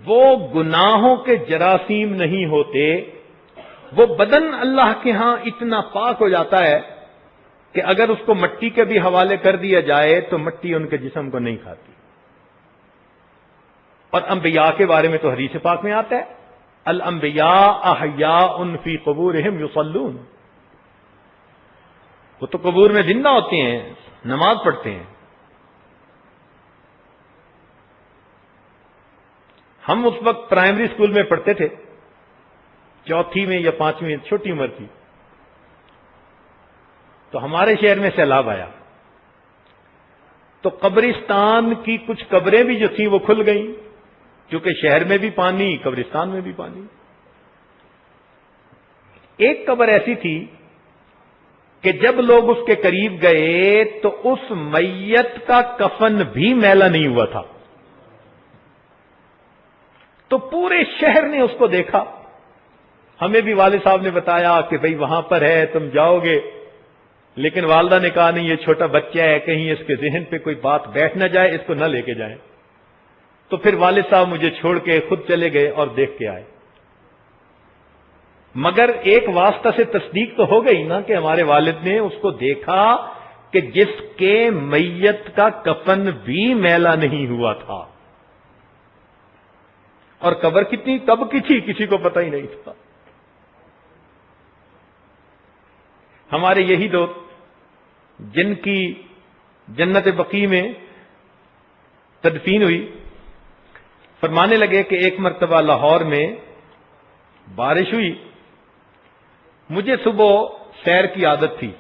وہ گناہوں کے جراثیم نہیں ہوتے، وہ بدن اللہ کے ہاں اتنا پاک ہو جاتا ہے کہ اگر اس کو مٹی کے بھی حوالے کر دیا جائے تو مٹی ان کے جسم کو نہیں کھاتی. اور انبیاء کے بارے میں تو حدیث پاک میں آتا ہے الانبیاء احیاء فی قبورہم یصلون. وہ تو قبور میں زندہ ہوتے ہیں، نماز پڑھتے ہیں. ہم اس وقت پرائمری اسکول میں پڑھتے تھے، 4 میں یا 5 چھوٹی عمر تھی. تو ہمارے شہر میں سیلاب آیا تو قبرستان کی کچھ قبریں بھی جو تھیں وہ کھل گئیں، کیونکہ شہر میں بھی پانی، قبرستان میں بھی پانی. ایک قبر ایسی تھی کہ جب لوگ اس کے قریب گئے تو اس میت کا کفن بھی میلا نہیں ہوا تھا. تو پورے شہر نے اس کو دیکھا. ہمیں بھی والد صاحب نے بتایا کہ بھئی وہاں پر ہے، تم جاؤ گے. لیکن والدہ نے کہا نہیں، یہ چھوٹا بچہ ہے، کہیں اس کے ذہن پہ کوئی بات بیٹھ نہ جائے، اس کو نہ لے کے جائیں. تو پھر والد صاحب مجھے چھوڑ کے خود چلے گئے اور دیکھ کے آئے. مگر ایک واسطہ سے تصدیق تو ہو گئی نا کہ ہمارے والد نے اس کو دیکھا کہ جس کے میت کا کفن بھی میلا نہیں ہوا تھا. اور قبر کتنی کب کی تھی کسی کو پتہ ہی نہیں تھا. ہمارے یہی دوست جن کی جنت بقیع میں تدفین ہوئی، فرمانے لگے کہ ایک مرتبہ لاہور میں بارش ہوئی. مجھے صبح سیر کی عادت تھی.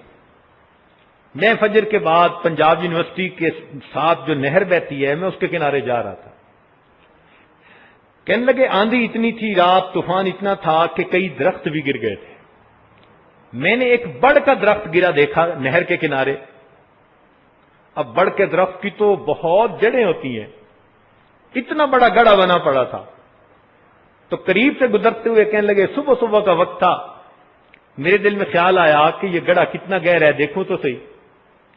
میں فجر کے بعد پنجاب یونیورسٹی کے ساتھ جو نہر بہتی ہے میں اس کے کنارے جا رہا تھا. کہنے لگے آندھی اتنی تھی، رات طوفان اتنا تھا کہ کئی درخت بھی گر گئے تھے. میں نے ایک بڑ کا درخت گرا دیکھا نہر کے کنارے. اب بڑ کے درخت کی تو بہت جڑیں ہوتی ہیں، اتنا بڑا گڑھا بنا پڑا تھا. تو قریب سے گزرتے ہوئے کہنے لگے صبح صبح کا وقت تھا. میرے دل میں خیال آیا کہ یہ گڑھا کتنا گہرا ہے، دیکھوں تو صحیح.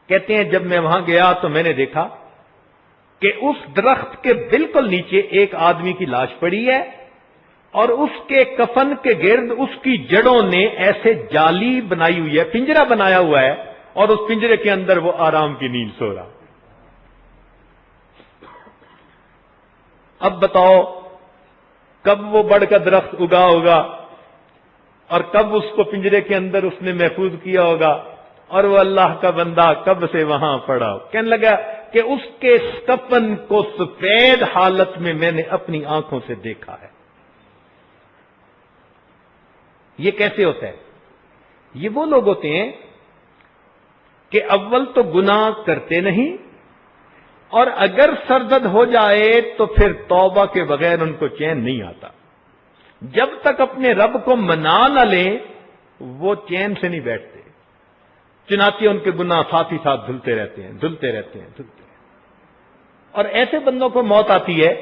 کہتے ہیں جب میں وہاں گیا تو میں نے دیکھا کہ اس درخت کے بالکل نیچے ایک آدمی کی لاش پڑی ہے، اور اس کے کفن کے گرد اس کی جڑوں نے ایسے جالی بنائی ہوئی ہے، پنجرا بنایا ہوا ہے، اور اس پنجرے کے اندر وہ آرام کی نیند سو رہا. اب بتاؤ کب وہ بڑ کا درخت اگا ہوگا اور کب اس کو پنجرے کے اندر اس نے محفوظ کیا ہوگا، اور وہ اللہ کا بندہ کب سے وہاں پڑا. کہنے لگا کہ اس کے کفن کو سفید حالت میں میں نے اپنی آنکھوں سے دیکھا ہے. یہ کیسے ہوتا ہے؟ یہ وہ لوگ ہوتے ہیں کہ اول تو گناہ کرتے نہیں، اور اگر سردرد ہو جائے تو پھر توبہ کے بغیر ان کو چین نہیں آتا. جب تک اپنے رب کو منا نہ لیں وہ چین سے نہیں بیٹھتے، چنانچہ ان کے گناہ ساتھ ہی ساتھ دھلتے رہتے ہیں. اور ایسے بندوں کو موت آتی ہے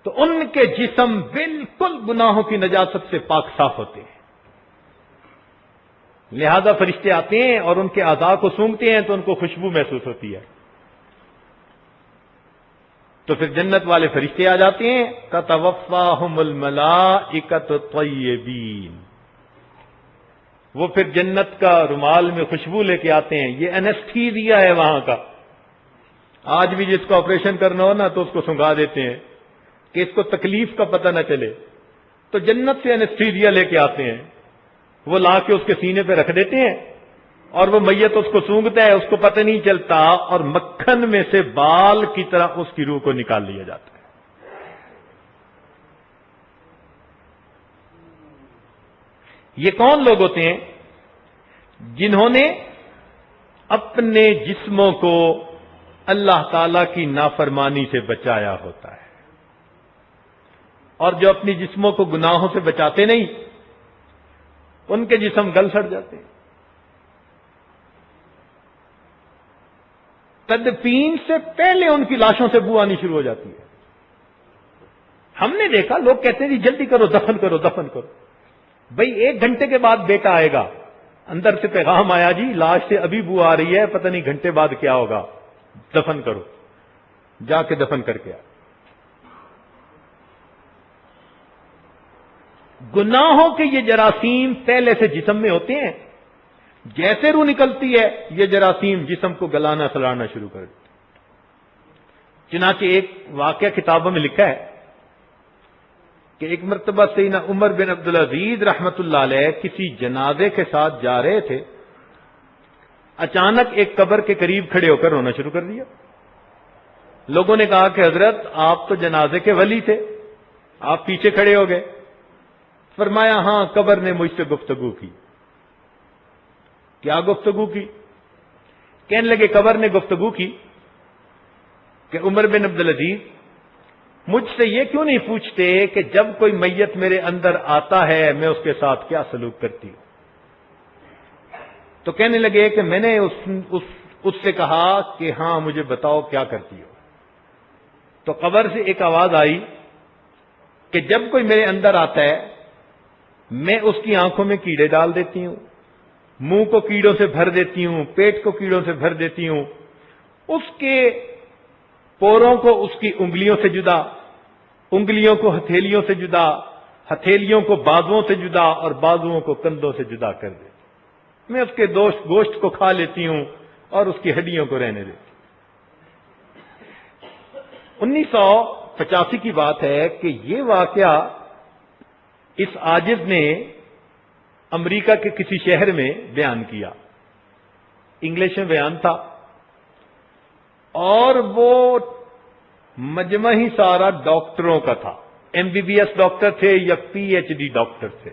تو ان کے جسم بالکل گناہوں کی نجاست سے پاک صاف ہوتے ہیں. لہذا فرشتے آتے ہیں اور ان کے اعضاء کو سونگھتے ہیں تو ان کو خوشبو محسوس ہوتی ہے. تو پھر جنت والے فرشتے آ جاتے ہیں، تتوفاہم الملائکۃ طیبین. وہ پھر جنت کا رومال میں خوشبو لے کے آتے ہیں. یہ انیستھیزیا ہے وہاں کا. آج بھی جس کو آپریشن کرنا ہو نا تو اس کو سنگا دیتے ہیں کہ اس کو تکلیف کا پتہ نہ چلے. تو جنت سے انیستھیزیا لے کے آتے ہیں، وہ لا کے اس کے سینے پہ رکھ دیتے ہیں اور وہ میت اس کو سونگتا ہے، اس کو پتہ نہیں چلتا، اور مکھن میں سے بال کی طرح اس کی روح کو نکال لیا جاتا ہے. یہ کون لوگ ہوتے ہیں؟ جنہوں نے اپنے جسموں کو اللہ تعالی کی نافرمانی سے بچایا ہوتا ہے، اور جو اپنی جسموں کو گناہوں سے بچاتے نہیں ان کے جسم گل سڑ جاتے ہیں. تدفین سے پہلے ان کی لاشوں سے بو آنی شروع ہو جاتی ہے. ہم نے دیکھا لوگ کہتے ہیں جی جلدی کرو، دفن کرو دفن کرو. بھئی 1 گھنٹے کے بعد بیٹا آئے گا، اندر سے پیغام آیا جی لاش سے ابھی بو آ رہی ہے، پتہ نہیں گھنٹے بعد کیا ہوگا، دفن کرو. جا کے دفن کر کے آ. گناہوں کے یہ جراثیم پہلے سے جسم میں ہوتے ہیں، جیسے روح نکلتی ہے یہ جراثیم جسم کو گلانا سلانا شروع کر دیتے. چنانچہ ایک واقعہ کتابوں میں لکھا ہے کہ ایک مرتبہ سیدنا عمر بن عبدالعزیز رحمت اللہ علیہ کسی جنازے کے ساتھ جا رہے تھے. اچانک ایک قبر کے قریب کھڑے ہو کر رونا شروع کر دیا. لوگوں نے کہا کہ حضرت آپ تو جنازے کے ولی تھے، آپ پیچھے کھڑے ہو گئے. فرمایا ہاں قبر نے مجھ سے گفتگو کی. کیا گفتگو کی؟ کہنے لگے قبر نے گفتگو کی کہ عمر بن عبدالعزیز مجھ سے یہ کیوں نہیں پوچھتے کہ جب کوئی میت میرے اندر آتا ہے میں اس کے ساتھ کیا سلوک کرتی ہوں. تو کہنے لگے کہ میں نے اس سے کہا کہ ہاں مجھے بتاؤ کیا کرتی ہو. تو قبر سے ایک آواز آئی کہ جب کوئی میرے اندر آتا ہے میں اس کی آنکھوں میں کیڑے ڈال دیتی ہوں، منہ کو کیڑوں سے بھر دیتی ہوں، پیٹ کو کیڑوں سے بھر دیتی ہوں، اس کے پوروں کو اس کی انگلیوں سے جدا، انگلیوں کو ہتھیلیوں سے جدا، ہتھیلیوں کو بازوؤں سے جدا اور بازوؤں کو کندھوں سے جدا کر دیتی ہوں. میں اس کے گوشت کو کھا لیتی ہوں اور اس کی ہڈیوں کو رہنے دیتی ہوں. 1985 کی بات ہے کہ یہ واقعہ اس عاجز نے امریکہ کے کسی شہر میں بیان کیا. انگلش میں بیان تھا اور وہ مجمع ہی سارا ڈاکٹروں کا تھا. MBBS ڈاکٹر تھے یا PhD ڈاکٹر تھے،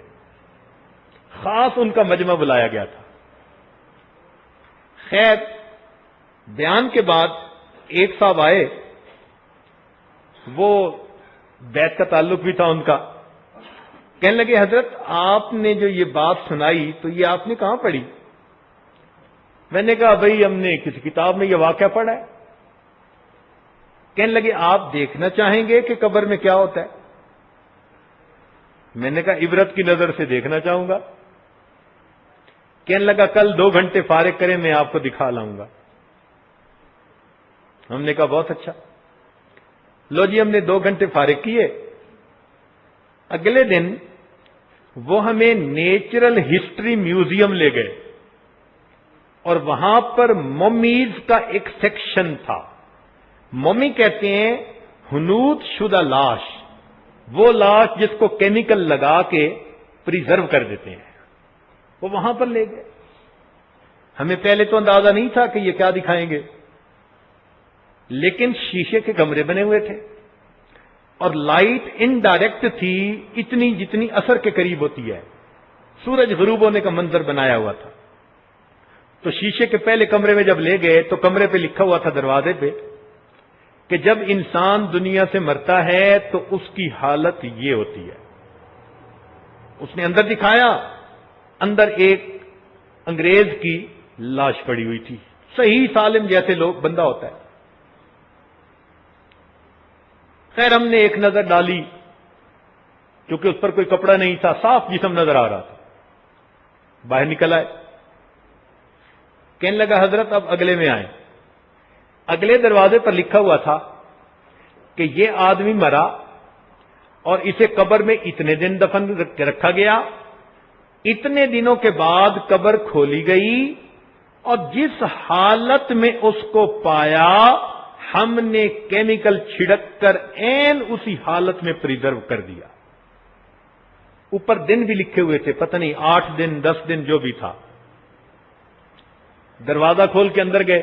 خاص ان کا مجمع بلایا گیا تھا. خیر بیان کے بعد ایک صاحب آئے، وہ بیت کا تعلق بھی تھا ان کا. کہنے لگے حضرت آپ نے جو یہ بات سنائی تو یہ آپ نے کہاں پڑھی؟ میں نے کہا بھئی ہم نے کسی کتاب میں یہ واقعہ پڑھا ہے. کہنے لگے آپ دیکھنا چاہیں گے کہ قبر میں کیا ہوتا ہے؟ میں نے کہا عبرت کی نظر سے دیکھنا چاہوں گا. کہنے لگا کل 2 گھنٹے فارغ کریں میں آپ کو دکھا لاؤں گا. ہم نے کہا بہت اچھا. لو جی ہم نے 2 گھنٹے فارغ کیے. اگلے دن وہ ہمیں نیچرل ہسٹری میوزیم لے گئے اور وہاں پر مومیز کا ایک سیکشن تھا. مومی کہتے ہیں ہنود شدہ لاش، وہ لاش جس کو کیمیکل لگا کے پریزرو کر دیتے ہیں. وہ وہاں پر لے گئے. ہمیں پہلے تو اندازہ نہیں تھا کہ یہ کیا دکھائیں گے، لیکن شیشے کے کمرے بنے ہوئے تھے اور لائٹ انڈائریکٹ تھی، اتنی جتنی اثر کے قریب ہوتی ہے. سورج غروب ہونے کا منظر بنایا ہوا تھا. تو شیشے کے پہلے کمرے میں جب لے گئے تو کمرے پہ لکھا ہوا تھا دروازے پہ کہ جب انسان دنیا سے مرتا ہے تو اس کی حالت یہ ہوتی ہے. اس نے اندر دکھایا، اندر ایک انگریز کی لاش پڑی ہوئی تھی، صحیح سالم جیسے لوگ بندہ ہوتا ہے. خیر ہم نے ایک نظر ڈالی، کیونکہ اس پر کوئی کپڑا نہیں تھا، صاف جسم نظر آ رہا تھا. باہر نکل آئے، کہنے لگا حضرت اب اگلے میں آئے. اگلے دروازے پر لکھا ہوا تھا کہ یہ آدمی مرا اور اسے قبر میں اتنے دن دفن رکھا گیا، اتنے دنوں کے بعد قبر کھولی گئی اور جس حالت میں اس کو پایا ہم نے کیمیکل چھڑک کر عین اسی حالت میں پریزرو کر دیا. اوپر دن بھی لکھے ہوئے تھے، پتہ نہیں 8 دن 10 دن جو بھی تھا. دروازہ کھول کے اندر گئے.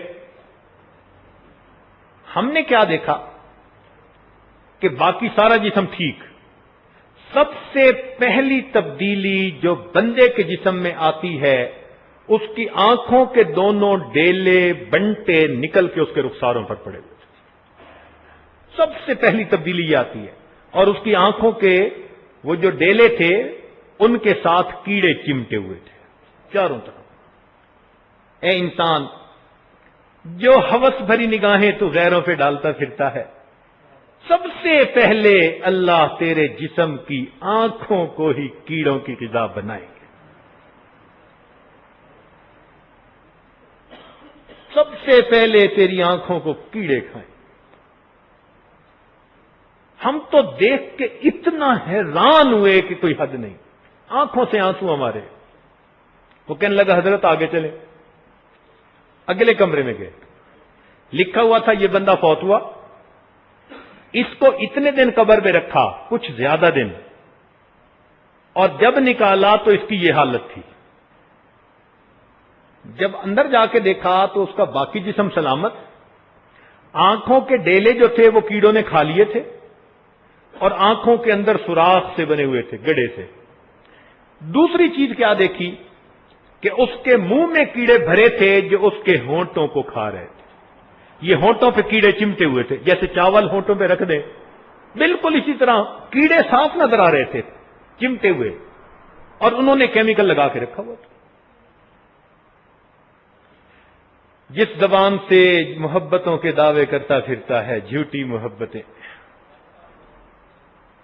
ہم نے کیا دیکھا کہ باقی سارا جسم ٹھیک. سب سے پہلی تبدیلی جو بندے کے جسم میں آتی ہے، اس کی آنکھوں کے دونوں ڈیلے بنٹے نکل کے اس کے رخساروں پر پڑے ہوئے تھے. سب سے پہلی تبدیلی یہ آتی ہے. اور اس کی آنکھوں کے وہ جو ڈیلے تھے ان کے ساتھ کیڑے چمٹے ہوئے تھے چاروں طرف. اے انسان، جو ہوس بھری نگاہیں تو غیروں پہ ڈالتا پھرتا ہے، سب سے پہلے اللہ تیرے جسم کی آنکھوں کو ہی کیڑوں کی غذا بنائیں گے. سب سے پہلے تیری آنکھوں کو کیڑے کھائیں. ہم تو دیکھ کے اتنا حیران ہوئے کہ کوئی حد نہیں. آنکھوں سے آنسو ہمارے. وہ کہنے لگا حضرت آگے چلے. اگلے کمرے میں گئے. لکھا ہوا تھا یہ بندہ فوت ہوا، اس کو اتنے دن قبر میں رکھا، کچھ زیادہ دن، اور جب نکالا تو اس کی یہ حالت تھی. جب اندر جا کے دیکھا تو اس کا باقی جسم سلامت، آنکھوں کے ڈیلے جو تھے وہ کیڑوں نے کھا لیے تھے اور آنکھوں کے اندر سوراخ سے بنے ہوئے تھے، گڑے سے. دوسری چیز کیا دیکھی کہ اس کے منہ میں کیڑے بھرے تھے جو اس کے ہونٹوں کو کھا رہے تھے. یہ ہونٹوں پہ کیڑے چمٹے ہوئے تھے، جیسے چاول ہونٹوں پہ رکھ دیں بالکل اسی طرح کیڑے صاف نظر آ رہے تھے چمٹے ہوئے، اور انہوں نے کیمیکل لگا کے رکھا ہوا تھا. جس زبان سے محبتوں کے دعوے کرتا پھرتا ہے، جھوٹی محبتیں،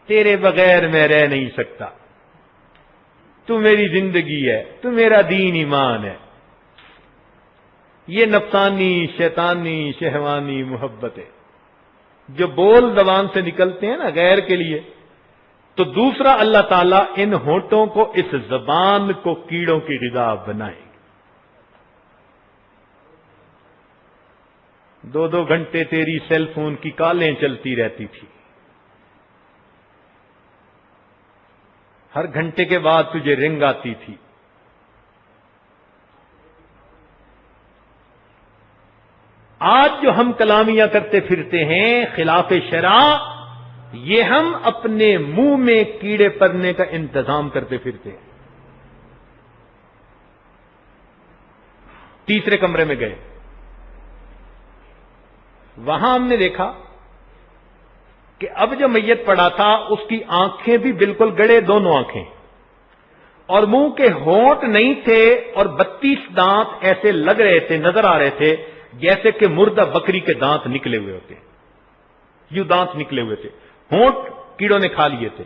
تیرے بغیر میں رہ نہیں سکتا، تو میری زندگی ہے، تو میرا دین ایمان ہے. یہ نفسانی شیطانی شہوانی محبتیں جو بول زبان سے نکلتے ہیں نا غیر کے لیے، تو دوسرا اللہ تعالیٰ ان ہونٹوں کو، اس زبان کو کیڑوں کی غذا بنائے. 2 گھنٹے تیری سیل فون کی کالیں چلتی رہتی تھی، ہر گھنٹے کے بعد تجھے رنگ آتی تھی. آج جو ہم کلامیاں کرتے پھرتے ہیں خلاف شرع، یہ ہم اپنے منہ میں کیڑے پڑنے کا انتظام کرتے پھرتے ہیں. تیسرے کمرے میں گئے. وہاں ہم نے دیکھا کہ اب جو میت پڑا تھا اس کی آنکھیں بھی بالکل گڑے، دونوں آنکھیں، اور منہ کے ہونٹ نہیں تھے، اور 32 دانت ایسے لگ رہے تھے، نظر آ رہے تھے جیسے کہ مردہ بکری کے دانت نکلے ہوئے ہوتے. یوں دانت نکلے ہوئے تھے، ہونٹ کیڑوں نے کھا لیے تھے.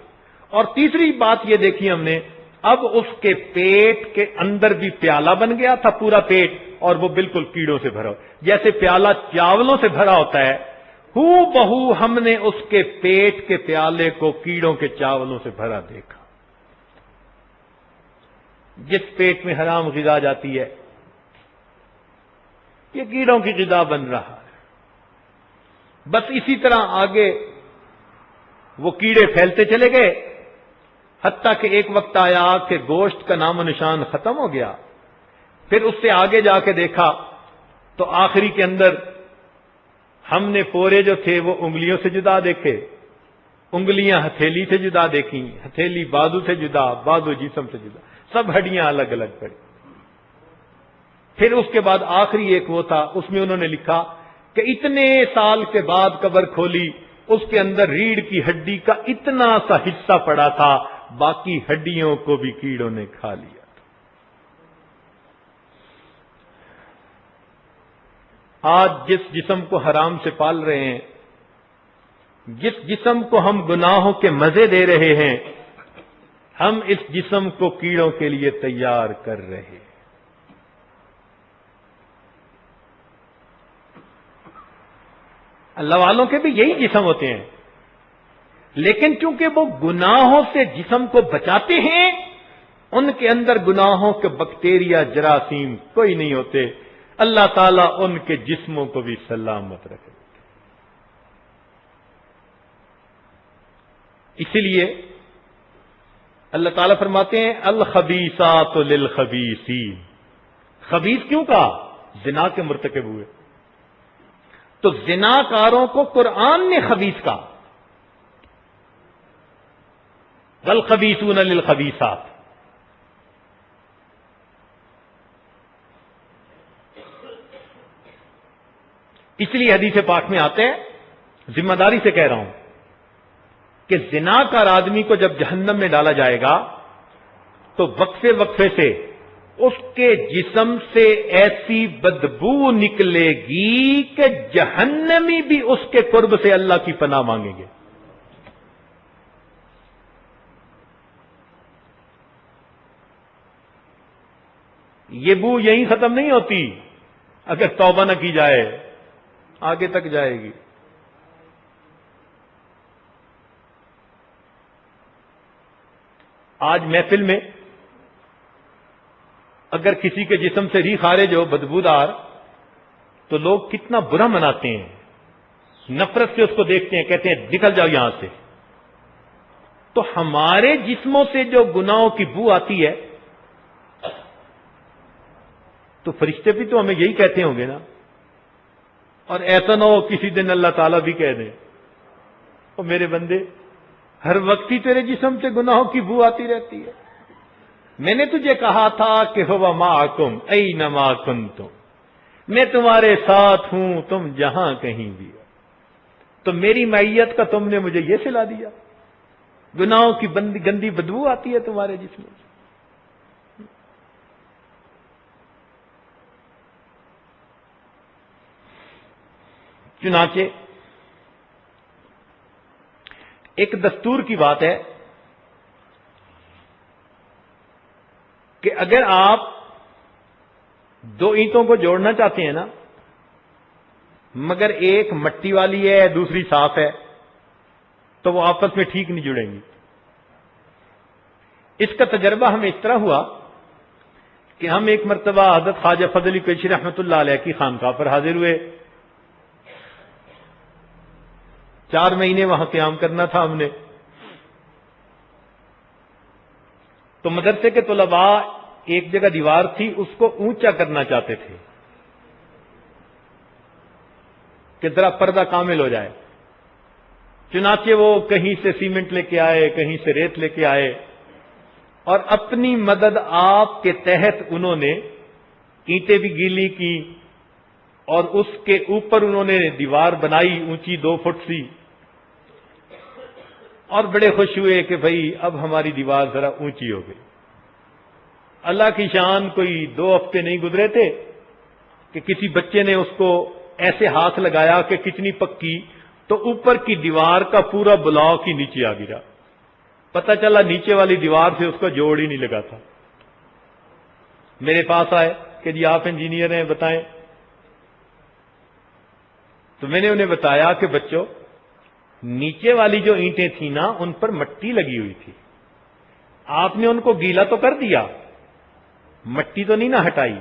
اور تیسری بات یہ دیکھی ہم نے، اب اس کے پیٹ کے اندر بھی پیالہ بن گیا تھا پورا پیٹ، اور وہ بالکل کیڑوں سے بھرا، جیسے پیالہ چاولوں سے بھرا ہوتا ہے، ہو بہو ہم نے اس کے پیٹ کے پیالے کو کیڑوں کے چاولوں سے بھرا دیکھا. جس پیٹ میں حرام غذا جاتی ہے یہ کیڑوں کی غذا بن رہا ہے. بس اسی طرح آگے وہ کیڑے پھیلتے چلے گئے، حتیٰ کہ ایک وقت آیا کہ گوشت کا نام و نشان ختم ہو گیا. پھر اس سے آگے جا کے دیکھا تو آخری کے اندر ہم نے پورے جو تھے وہ انگلیوں سے جدا دیکھے، انگلیاں ہتھیلی سے جدا دیکھی، ہتھیلی بازو سے جدا، بازو جسم سے جدا، سب ہڈیاں الگ الگ پڑی. پھر اس کے بعد آخری ایک وہ تھا، اس میں انہوں نے لکھا کہ اتنے سال کے بعد قبر کھولی، اس کے اندر ریڑھ کی ہڈی کا اتنا سا حصہ پڑا تھا، باقی ہڈیوں کو بھی کیڑوں نے کھا لیا تھا۔ آج جس جسم کو حرام سے پال رہے ہیں، جس جسم کو ہم گناہوں کے مزے دے رہے ہیں، ہم اس جسم کو کیڑوں کے لیے تیار کر رہے ہیں۔ اللہ والوں کے بھی یہی جسم ہوتے ہیں، لیکن چونکہ وہ گناہوں سے جسم کو بچاتے ہیں، ان کے اندر گناہوں کے بیکٹیریا جراثیم کوئی نہیں ہوتے، اللہ تعالیٰ ان کے جسموں کو بھی سلامت رکھے۔ اسی لیے اللہ تعالیٰ فرماتے ہیں الخبیثات للخبیثین۔ خبیث کیوں کہا؟ زنا کے مرتکب ہوئے، تو زناکاروں کو قرآن نے خبیث کہا، والخبیثون للخبیثات۔ اس لیے حدیث پاک میں آتے ہیں، ذمہ داری سے کہہ رہا ہوں کہ زناکار آدمی کو جب جہنم میں ڈالا جائے گا تو وقفے وقفے سے اس کے جسم سے ایسی بدبو نکلے گی کہ جہنمی بھی اس کے قرب سے اللہ کی پناہ مانگیں گے۔ یہ بو یہیں ختم نہیں ہوتی، اگر توبہ نہ کی جائے آگے تک جائے گی۔ آج محفل میں اگر کسی کے جسم سے ری خارج ہو بدبودار تو لوگ کتنا برا مناتے ہیں، نفرت سے اس کو دیکھتے ہیں، کہتے ہیں نکل جاؤ یہاں سے۔ تو ہمارے جسموں سے جو گناہوں کی بو آتی ہے تو فرشتے بھی تو ہمیں یہی کہتے ہوں گے نا، اور ایسا نہ ہو کسی دن اللہ تعالیٰ بھی کہہ دیں او میرے بندے ہر وقت ہی تیرے جسم سے گناہوں کی بو آتی رہتی ہے، میں نے تجھے کہا تھا کہ ہوا معکم اینما کنتم، میں تمہارے ساتھ ہوں تم جہاں کہیں بھی ہو، تو میری معیت کا تم نے مجھے یہ سلا دیا، گناہوں کی گندی بدبو آتی ہے تمہارے جسم سے۔ چنانچہ ایک دستور کی بات ہے کہ اگر آپ دو اینٹوں کو جوڑنا چاہتے ہیں نا، مگر ایک مٹی والی ہے دوسری صاف ہے، تو وہ آپس میں ٹھیک نہیں جڑیں گی۔ اس کا تجربہ ہمیں اس طرح ہوا کہ ہم ایک مرتبہ حضرت خواجہ فضل علی قریشی رحمۃ اللہ علیہ کی خانقاہ پر حاضر ہوئے، 4 مہینے وہاں قیام کرنا تھا ہم نے۔ تو مدرسے کے طلباء ایک جگہ دیوار تھی، اس کو اونچا کرنا چاہتے تھے کہ ذرا پردہ کامل ہو جائے، چنانچہ وہ کہیں سے سیمنٹ لے کے آئے، کہیں سے ریت لے کے آئے، اور اپنی مدد آپ کے تحت انہوں نے اینٹیں بھی گیلی کی اور اس کے اوپر انہوں نے دیوار بنائی اونچی 2 فٹ سی، اور بڑے خوش ہوئے کہ بھئی اب ہماری دیوار ذرا اونچی ہو گئی۔ اللہ کی شان، کوئی 2 ہفتے نہیں گزرے تھے کہ کسی بچے نے اس کو ایسے ہاتھ لگایا کہ کتنی پکی، تو اوپر کی دیوار کا پورا بلاک ہی نیچے آ گیا۔ پتہ چلا نیچے والی دیوار سے اس کو جوڑ ہی نہیں لگا تھا۔ میرے پاس آئے کہ جی آپ انجینئر ہیں، بتائیں۔ تو میں نے انہیں بتایا کہ بچوں، نیچے والی جو اینٹیں تھیں نا ان پر مٹی لگی ہوئی تھی، آپ نے ان کو گیلا تو کر دیا، مٹی تو نہیں نہ ہٹائی۔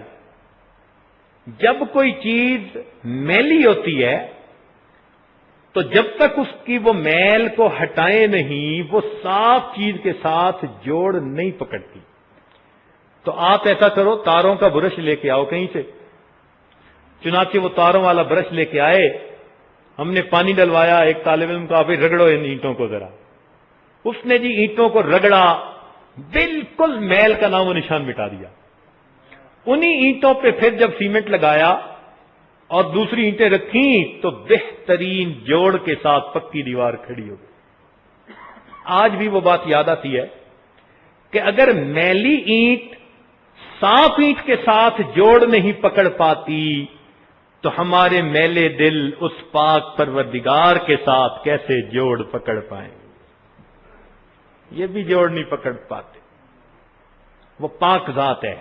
جب کوئی چیز میلی ہوتی ہے تو جب تک اس کی وہ میل کو ہٹائے نہیں، وہ صاف چیز کے ساتھ جوڑ نہیں پکڑتی۔ تو آپ ایسا کرو، تاروں کا برش لے کے آؤ کہیں سے۔ چنانچہ وہ تاروں والا برش لے کے آئے، ہم نے پانی ڈلوایا، ایک طالب علم کو آپ رگڑو ان اینٹوں کو ذرا، اس نے جی اینٹوں کو رگڑا، بالکل میل کا نام و نشان مٹا دیا۔ انہی اینٹوں پہ پھر جب سیمنٹ لگایا اور دوسری اینٹیں رکھیں تو بہترین جوڑ کے ساتھ پکی دیوار کھڑی ہو گئی۔ آج بھی وہ بات یاد آتی ہے کہ اگر میلی اینٹ صاف اینٹ کے ساتھ جوڑ نہیں پکڑ پاتی تو ہمارے میلے دل اس پاک پروردگار کے ساتھ کیسے جوڑ پکڑ پائیں؟ یہ بھی جوڑ نہیں پکڑ پاتے۔ وہ پاک ذات ہے،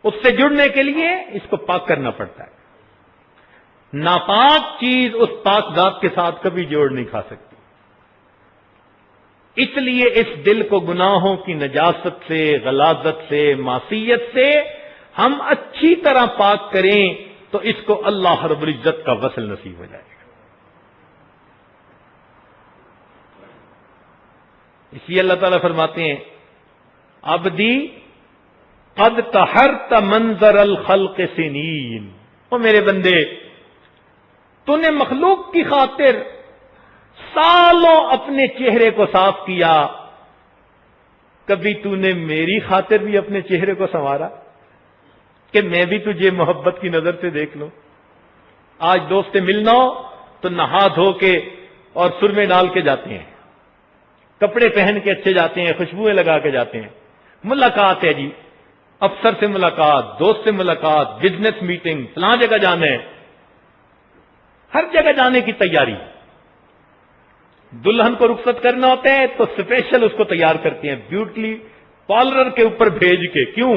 اس سے جڑنے کے لیے اس کو پاک کرنا پڑتا ہے۔ ناپاک چیز اس پاک ذات کے ساتھ کبھی جوڑ نہیں کھا سکتی۔ اس لیے اس دل کو گناہوں کی نجاست سے، غلاظت سے، معصیت سے ہم اچھی طرح پاک کریں تو اس کو اللہ رب العزت کا وصل نصیب ہو جائے گا۔ اس لیے اللہ تعالیٰ فرماتے ہیں عبدی قد طہرت منظر الخلق سنین، او میرے بندے تو نے مخلوق کی خاطر سالوں اپنے چہرے کو صاف کیا، کبھی تو نے میری خاطر بھی اپنے چہرے کو سنوارا کہ میں بھی تجھے محبت کی نظر سے دیکھ لوں؟ آج دوست ملنا ہو تو نہا دھو کے اور سرمے ڈال کے جاتے ہیں، کپڑے پہن کے اچھے جاتے ہیں، خوشبوئیں لگا کے جاتے ہیں۔ ملاقات ہے جی، افسر سے ملاقات، دوست سے ملاقات، بزنس میٹنگ، فلاں جگہ جانا ہے، ہر جگہ جانے کی تیاری۔ دلہن کو رخصت کرنا ہوتا ہے تو اسپیشل اس کو تیار کرتے ہیں بیوٹی پارلر کے اوپر بھیج کے، کیوں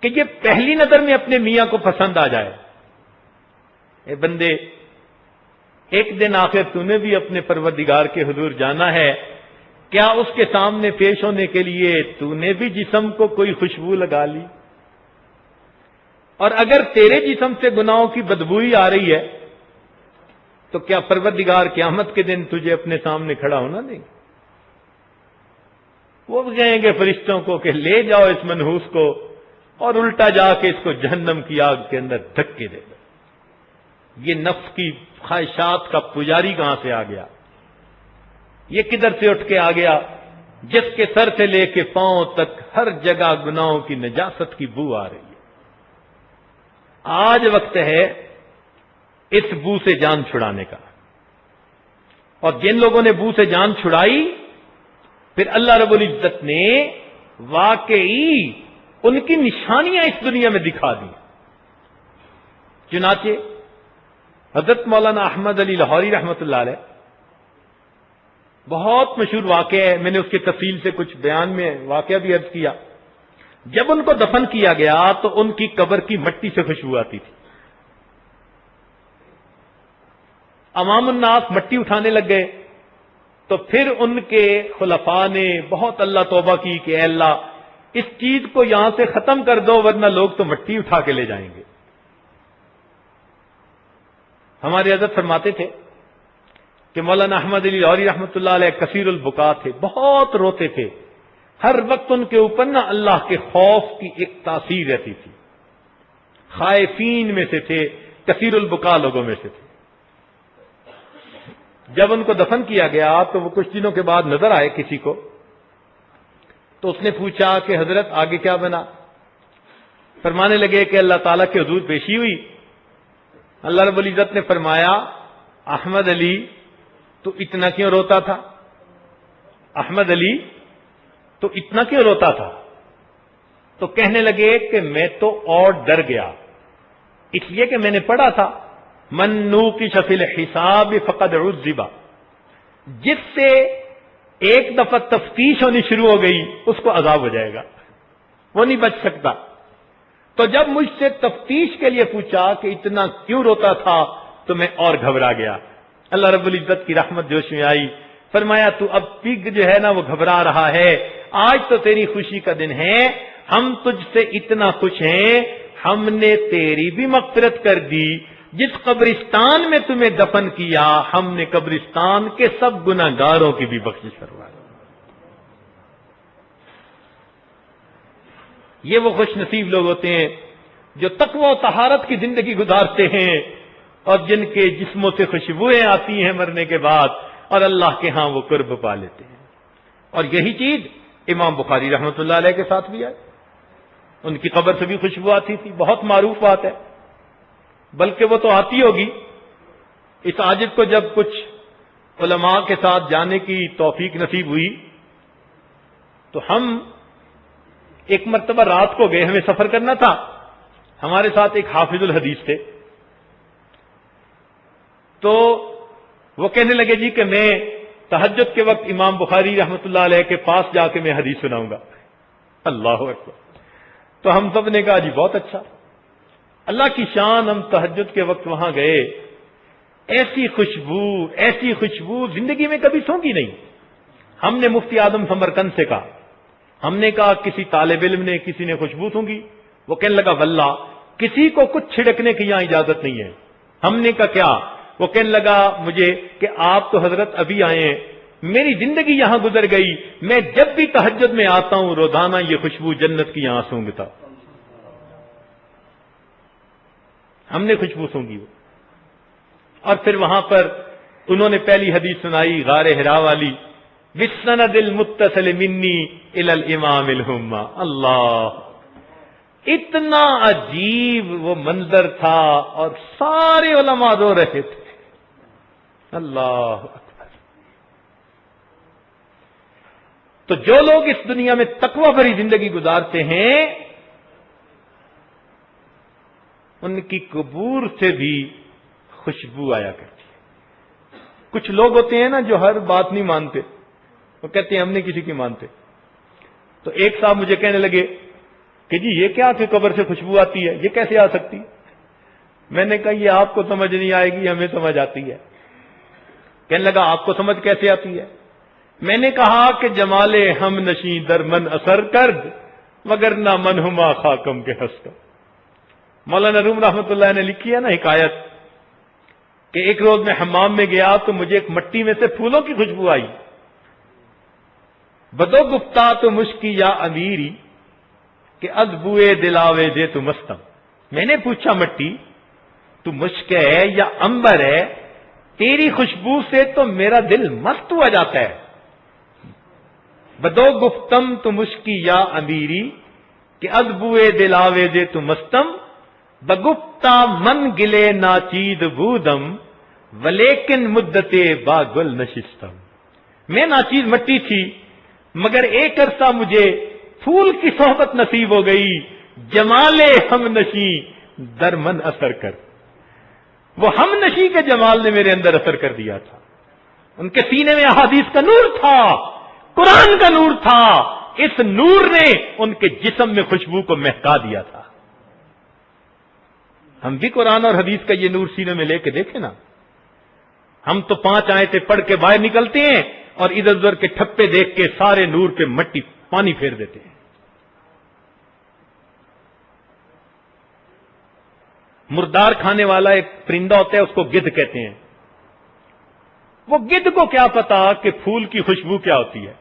کہ یہ پہلی نظر میں اپنے میاں کو پسند آ جائے۔ اے بندے، ایک دن آخر تو نے بھی اپنے پروردگار کے حضور جانا ہے، کیا اس کے سامنے پیش ہونے کے لیے تو نے بھی جسم کو کوئی خوشبو لگا لی؟ اور اگر تیرے جسم سے گناہوں کی بدبوئی آ رہی ہے تو کیا پروردگار قیامت کے دن تجھے اپنے سامنے کھڑا ہونا دیں گے؟ وہ کہیں گے فرشتوں کو کہ لے جاؤ اس منحوس کو اور الٹا جا کے اس کو جہنم کی آگ کے اندر دھکے دے دو۔ یہ نفس کی خواہشات کا پجاری کہاں سے آ گیا؟ یہ کدھر سے اٹھ کے آ گیا جس کے سر سے لے کے پاؤں تک ہر جگہ گناہوں کی نجاست کی بو آ رہی ہے؟ آج وقت ہے اس بو سے جان چھڑانے کا، اور جن لوگوں نے بو سے جان چھڑائی پھر اللہ رب العزت نے واقعی ان کی نشانیاں اس دنیا میں دکھا دی۔ چنانچہ حضرت مولانا احمد علی لاہوری رحمۃ اللہ علیہ، بہت مشہور واقعہ ہے، میں نے اس کی تفصیل سے کچھ بیان میں واقعہ بھی عرض کیا۔ جب ان کو دفن کیا گیا تو ان کی قبر کی مٹی سے خوشبو آتی تھی۔ عوام الناس مٹی اٹھانے لگ گئے تو پھر ان کے خلفاء نے بہت اللہ توبہ کی کہ اے اللہ اس چیز کو یہاں سے ختم کر دو ورنہ لوگ تو مٹی اٹھا کے لے جائیں گے۔ ہمارے حضرت فرماتے تھے کہ مولانا احمد علی لاہوری رحمۃ اللہ علیہ کثیر البکا تھے، بہت روتے تھے، ہر وقت ان کے اوپر نا اللہ کے خوف کی ایک تاثیر رہتی تھی، خائفین میں سے تھے، کثیر البکا لوگوں میں سے تھے۔ جب ان کو دفن کیا گیا تو وہ کچھ دنوں کے بعد نظر آئے کسی کو، تو اس نے پوچھا کہ حضرت آگے کیا بنا؟ فرمانے لگے کہ اللہ تعالیٰ کے حضور پیشی ہوئی، اللہ رب العزت نے فرمایا احمد علی تو اتنا کیوں روتا تھا؟ احمد علی تو اتنا کیوں روتا تھا؟ تو کہنے لگے کہ میں تو اور ڈر گیا، اس لیے کہ میں نے پڑھا تھا من نوقش فی الحساب فقد عذب، جس سے ایک دفعہ تفتیش ہونی شروع ہو گئی اس کو عذاب ہو جائے گا، وہ نہیں بچ سکتا۔ تو جب مجھ سے تفتیش کے لیے پوچھا کہ اتنا کیوں روتا تھا تو میں اور گھبرا گیا۔ اللہ رب العزت کی رحمت جوش میں آئی، فرمایا تو اب پگ جو ہے نا وہ گھبرا رہا ہے، آج تو تیری خوشی کا دن ہے، ہم تجھ سے اتنا خوش ہیں ہم نے تیری بھی مغفرت کر دی، جس قبرستان میں تمہیں دفن کیا ہم نے قبرستان کے سب گناہگاروں کی بھی بخشش کروا دی۔ یہ وہ خوش نصیب لوگ ہوتے ہیں جو تقوی و طہارت کی زندگی گزارتے ہیں اور جن کے جسموں سے خوشبوئیں آتی ہیں مرنے کے بعد، اور اللہ کے ہاں وہ قرب پا لیتے ہیں۔ اور یہی چیز امام بخاری رحمۃ اللہ علیہ کے ساتھ بھی ہے۔ ان کی قبر سے بھی خوشبو آتی تھی، بہت معروف بات ہے، بلکہ وہ تو آتی ہوگی۔ اس عاجز کو جب کچھ علماء کے ساتھ جانے کی توفیق نصیب ہوئی تو ہم ایک مرتبہ رات کو گئے، ہمیں سفر کرنا تھا، ہمارے ساتھ ایک حافظ الحدیث تھے، تو وہ کہنے لگے جی کہ میں تہجد کے وقت امام بخاری رحمۃ اللہ علیہ کے پاس جا کے میں حدیث سناؤں گا۔ اللہ اکبر! تو ہم سب نے کہا جی بہت اچھا، اللہ کی شان، ہم تہجد کے وقت وہاں گئے، ایسی خوشبو زندگی میں کبھی سونگی نہیں۔ ہم نے مفتی اعظم سمرقند سے کہا، ہم نے کہا کسی طالب علم نے، کسی نے خوشبو سونگی؟ وہ کہنے لگا واللہ کسی کو کچھ چھڑکنے کی یہاں اجازت نہیں ہے۔ ہم نے کہا کیا؟ وہ کہنے لگا مجھے کہ آپ تو حضرت ابھی آئے ہیں، میری زندگی یہاں گزر گئی، میں جب بھی تہجد میں آتا ہوں روزانہ یہ خوشبو جنت کی یہاں سونگتا۔ ہم نے خوشبو سونگی وہ، اور پھر وہاں پر انہوں نے پہلی حدیث سنائی غار حرا والی، بالسند المتصل منی الی الامام الہمہ۔ اللہ، اتنا عجیب وہ منظر تھا اور سارے علماء رو رہے تھے۔ اللہ اکبر! تو جو لوگ اس دنیا میں تقوی بھری زندگی گزارتے ہیں ان کی قبور سے بھی خوشبو آیا کرتی ہے۔ کچھ لوگ ہوتے ہیں نا جو ہر بات نہیں مانتے، وہ کہتے ہیں ہم نہیں کسی کی مانتے۔ تو ایک صاحب مجھے کہنے لگے کہ جی یہ کیا کہ قبر سے خوشبو آتی ہے، یہ کیسے آ سکتی؟ میں نے کہا یہ آپ کو سمجھ نہیں آئے گی، ہمیں سمجھ آتی ہے۔ کہنے لگا آپ کو سمجھ کیسے آتی ہے؟ میں نے کہا کہ جمال ہم نشیں در من اثر کرد مگر نہ من ہما خاکم کے ہنس۔ مولانا روم رحمۃ اللہ نے لکھی ہے نا حکایت کہ ایک روز میں حمام میں گیا تو مجھے ایک مٹی میں سے پھولوں کی خوشبو آئی۔ بدو گفتہ تو مشکی یا امیری کہ ادبوئے دلاوے دے تو مستم۔ میں نے پوچھا مٹی تو مشک ہے یا امبر ہے؟ تیری خوشبو سے تو میرا دل مست ہوا جاتا ہے۔ بدو گفتم تو مشکی یا امیری کہ ادبوئے دلاوے دے تو مستم، بگفتہ من گلے ناچید بودم ولیکن مدتے با گل نشستم۔ میں ناچید مٹی تھی مگر ایک عرصہ مجھے پھول کی صحبت نصیب ہو گئی، جمال ہم نشی در من اثر کر۔ وہ ہم نشی کے جمال نے میرے اندر اثر کر دیا تھا، ان کے سینے میں احادیث کا نور تھا، قرآن کا نور تھا، اس نور نے ان کے جسم میں خوشبو کو مہکا دیا تھا۔ ہم بھی قرآن اور حدیث کا یہ نور سینے میں لے کے دیکھیں نا، ہم تو 5 آیتیں پڑھ کے باہر نکلتے ہیں اور ادھر ادھر کے ٹھپے دیکھ کے سارے نور پہ مٹی پانی پھیر دیتے ہیں۔ مردار کھانے والا ایک پرندہ ہوتا ہے، اس کو گدھ کہتے ہیں۔ وہ گدھ کو کیا پتا کہ پھول کی خوشبو کیا ہوتی ہے؟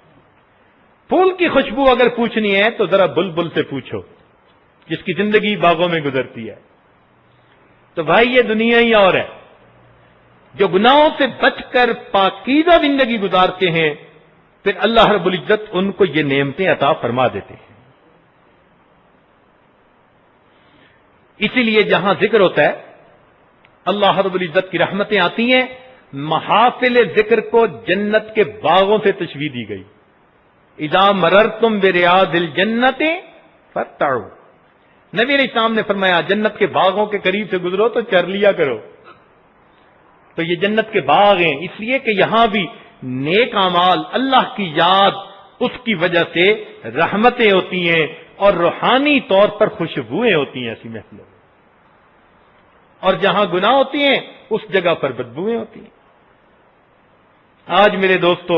پھول کی خوشبو اگر پوچھنی ہے تو ذرا بلبل سے پوچھو جس کی زندگی باغوں میں گزرتی ہے۔ تو بھائی یہ دنیا ہی اور ہے، جو گناہوں سے بچ کر پاکیزہ زندگی گزارتے ہیں پھر اللہ رب العزت ان کو یہ نعمتیں عطا فرما دیتے ہیں۔ اسی لیے جہاں ذکر ہوتا ہے اللہ رب العزت کی رحمتیں آتی ہیں، محافل ذکر کو جنت کے باغوں سے تشبیہ دی گئی۔ اذا مررتم بریاض الجنت فارتعوا، نبی علیہ السلام نے فرمایا جنت کے باغوں کے قریب سے گزرو تو چر لیا کرو۔ تو یہ جنت کے باغ ہیں، اس لیے کہ یہاں بھی نیک اعمال، اللہ کی یاد، اس کی وجہ سے رحمتیں ہوتی ہیں اور روحانی طور پر خوشبوئیں ہوتی ہیں ایسی محفلوں میں، اور جہاں گناہ ہوتی ہیں اس جگہ پر بدبوئیں ہوتی ہیں۔ آج میرے دوستو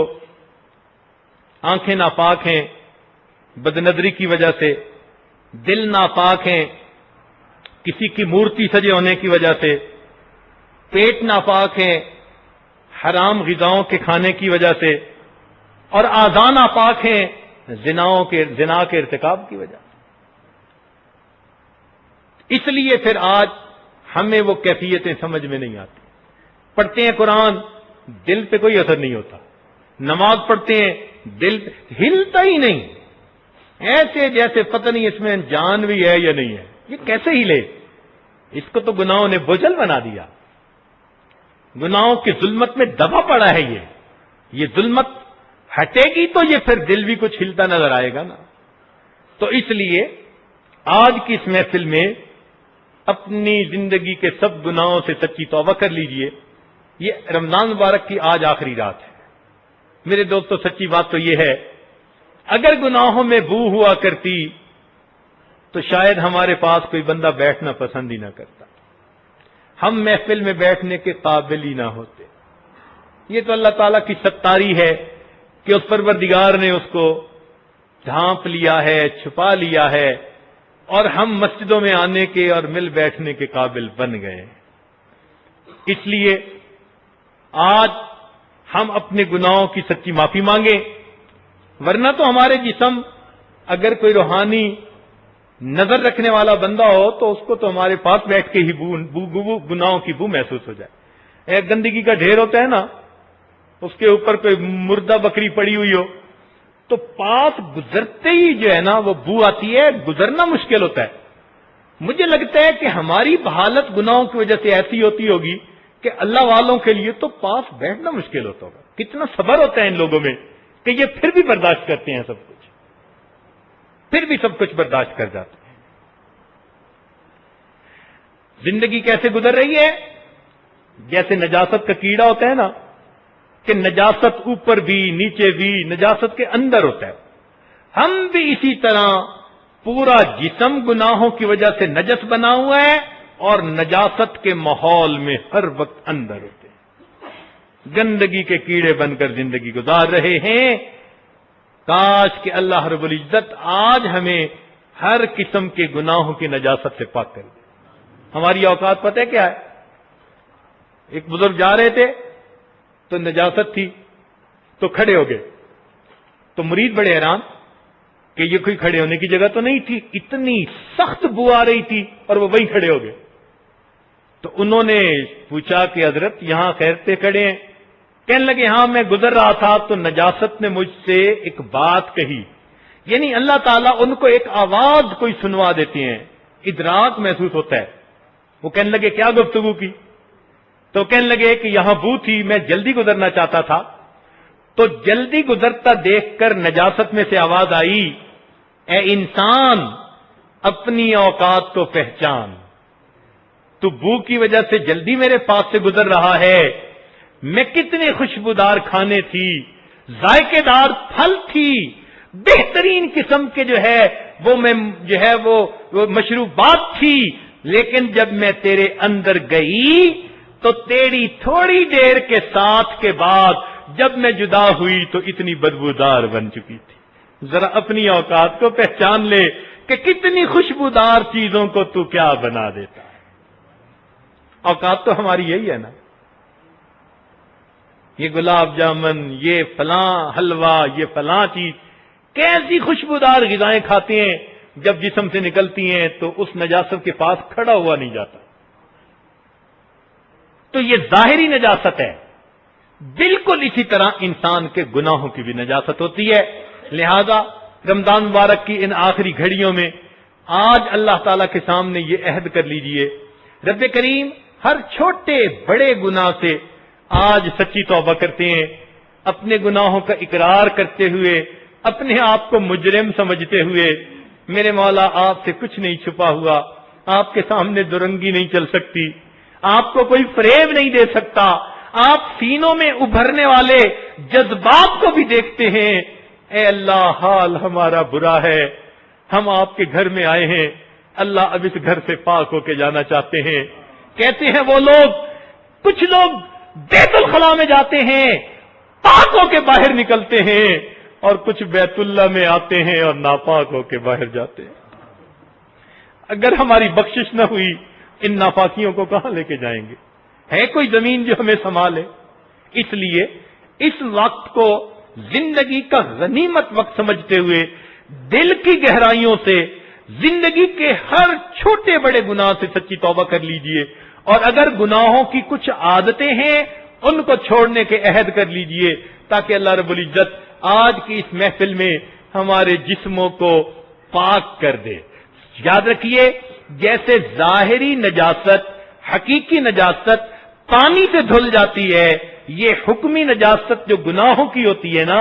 آنکھیں ناپاک ہیں بدنظری کی وجہ سے، دل ناپاک ہیں کسی کی مورتی سجے ہونے کی وجہ سے، پیٹ ناپاک ہیں حرام غذاؤں کے کھانے کی وجہ سے، اور اعضاء ناپاک ہیں زنا کے ارتکاب کی وجہ سے۔ اس لیے پھر آج ہمیں وہ کیفیتیں سمجھ میں نہیں آتی۔ پڑھتے ہیں قرآن، دل پہ کوئی اثر نہیں ہوتا، نماز پڑھتے ہیں، دل ہلتا ہی نہیں۔ ایسے جیسے پتہ نہیں اس میں جان بھی ہے یا نہیں ہے، یہ کیسے ہی لے؟ اس کو تو گناہوں نے بوجھل بنا دیا، گناہوں کی ظلمت میں دبا پڑا ہے یہ ظلمت ہٹے گی تو یہ پھر دل بھی کچھ ہلتا نظر آئے گا نا۔ تو اس لیے آج کی اس محفل میں اپنی زندگی کے سب گناہوں سے سچی توبہ کر لیجئے۔ یہ رمضان مبارک کی آج آخری رات ہے میرے دوستو۔ سچی بات تو یہ ہے، اگر گناہوں میں بو ہوا کرتی تو شاید ہمارے پاس کوئی بندہ بیٹھنا پسند ہی نہ کرتا، ہم محفل میں بیٹھنے کے قابل ہی نہ ہوتے۔ یہ تو اللہ تعالیٰ کی ستاری ہے کہ اس پروردگار نے اس کو ڈھانپ لیا ہے، چھپا لیا ہے، اور ہم مسجدوں میں آنے کے اور مل بیٹھنے کے قابل بن گئے۔ اس لیے آج ہم اپنے گناہوں کی سچی معافی مانگیں، ورنہ تو ہمارے جسم اگر کوئی روحانی نظر رکھنے والا بندہ ہو تو اس کو تو ہمارے پاس بیٹھ کے ہی گناہوں کی بو محسوس ہو جائے۔ ایک گندگی کا ڈھیر ہوتا ہے نا، اس کے اوپر کوئی مردہ بکری پڑی ہوئی ہو تو پاس گزرتے ہی جو ہے نا وہ بو آتی ہے، گزرنا مشکل ہوتا ہے۔ مجھے لگتا ہے کہ ہماری حالت گناہوں کی وجہ سے ایسی ہوتی ہوگی کہ اللہ والوں کے لیے تو پاس بیٹھنا مشکل ہوتا ہوگا۔ کتنا صبر ہوتا ہے ان لوگوں میں کہ یہ پھر بھی برداشت کرتے ہیں، سب کچھ پھر بھی سب کچھ برداشت کر جاتے ہیں۔ زندگی کیسے گزر رہی ہے؟ جیسے نجاست کا کیڑا ہوتا ہے نا، کہ نجاست اوپر بھی نیچے بھی نجاست کے اندر ہوتا ہے، ہم بھی اسی طرح پورا جسم گناہوں کی وجہ سے نجس بنا ہوا ہے اور نجاست کے ماحول میں ہر وقت اندر ہوتے ہیں، گندگی کے کیڑے بن کر زندگی گزار رہے ہیں۔ کاش کہ اللہ رب العزت آج ہمیں ہر قسم کے گناہوں کی نجاست سے پاک کر دے۔ ہماری اوقات پتہ ہے کیا ہے؟ ایک بزرگ جا رہے تھے تو نجاست تھی تو کھڑے ہو گئے، تو مرید بڑے حیران کہ یہ کوئی کھڑے ہونے کی جگہ تو نہیں تھی، اتنی سخت بو آ رہی تھی اور وہ وہیں کھڑے ہو گئے۔ تو انہوں نے پوچھا کہ حضرت یہاں خیر سے کھڑے ہیں؟ کہنے لگے ہاں میں گزر رہا تھا تو نجاست نے مجھ سے ایک بات کہی، یعنی اللہ تعالیٰ ان کو ایک آواز کوئی سنوا دیتے ہیں، ادراک محسوس ہوتا ہے۔ وہ کہنے لگے کیا گفتگو کی؟ تو کہنے لگے کہ یہاں بو تھی، میں جلدی گزرنا چاہتا تھا، تو جلدی گزرتا دیکھ کر نجاست میں سے آواز آئی، اے انسان اپنی اوقات کو پہچان، تو بو کی وجہ سے جلدی میرے پاس سے گزر رہا ہے، میں کتنے خوشبودار کھانے تھی، ذائقے دار پھل تھی، بہترین قسم کے جو ہے وہ میں جو ہے وہ مشروبات تھی، لیکن جب میں تیرے اندر گئی تو تیری تھوڑی دیر کے ساتھ کے بعد جب میں جدا ہوئی تو اتنی بدبودار بن چکی تھی۔ ذرا اپنی اوقات کو پہچان لے کہ کتنی خوشبودار چیزوں کو تو کیا بنا دیتا ہے۔ اوقات تو ہماری یہی ہے نا، یہ گلاب جامن، یہ فلاں حلوہ، یہ فلاں چیز، کیسی خوشبودار غذائیں کھاتے ہیں، جب جسم سے نکلتی ہیں تو اس نجاست کے پاس کھڑا ہوا نہیں جاتا۔ تو یہ ظاہری نجاست ہے، بالکل اسی طرح انسان کے گناہوں کی بھی نجاست ہوتی ہے۔ لہذا رمضان مبارک کی ان آخری گھڑیوں میں آج اللہ تعالیٰ کے سامنے یہ عہد کر لیجئے، رب کریم ہر چھوٹے بڑے گناہ سے آج سچی توبہ کرتے ہیں، اپنے گناہوں کا اقرار کرتے ہوئے، اپنے آپ کو مجرم سمجھتے ہوئے، میرے مولا آپ سے کچھ نہیں چھپا ہوا، آپ کے سامنے درنگی نہیں چل سکتی، آپ کو کوئی فریب نہیں دے سکتا، آپ سینوں میں ابھرنے والے جذبات کو بھی دیکھتے ہیں۔ اے اللہ حال ہمارا برا ہے، ہم آپ کے گھر میں آئے ہیں، اللہ اب اس گھر سے پاک ہو کے جانا چاہتے ہیں۔ کہتے ہیں وہ لوگ، کچھ لوگ بیت الخلاء میں جاتے ہیں، پاک ہو کے باہر نکلتے ہیں، اور کچھ بیت اللہ میں آتے ہیں اور ناپاک ہو کے باہر جاتے ہیں۔ اگر ہماری بخشش نہ ہوئی ان ناپاکیوں کو کہاں لے کے جائیں گے؟ ہے کوئی زمین جو ہمیں سنبھالے؟ اس لیے اس وقت کو زندگی کا غنیمت وقت سمجھتے ہوئے دل کی گہرائیوں سے زندگی کے ہر چھوٹے بڑے گناہ سے سچی توبہ کر لیجئے، اور اگر گناہوں کی کچھ عادتیں ہیں ان کو چھوڑنے کے عہد کر لیجئے، تاکہ اللہ رب العزت آج کی اس محفل میں ہمارے جسموں کو پاک کر دے۔ یاد رکھیے، جیسے ظاہری نجاست، حقیقی نجاست پانی سے دھل جاتی ہے، یہ حکمی نجاست جو گناہوں کی ہوتی ہے نا،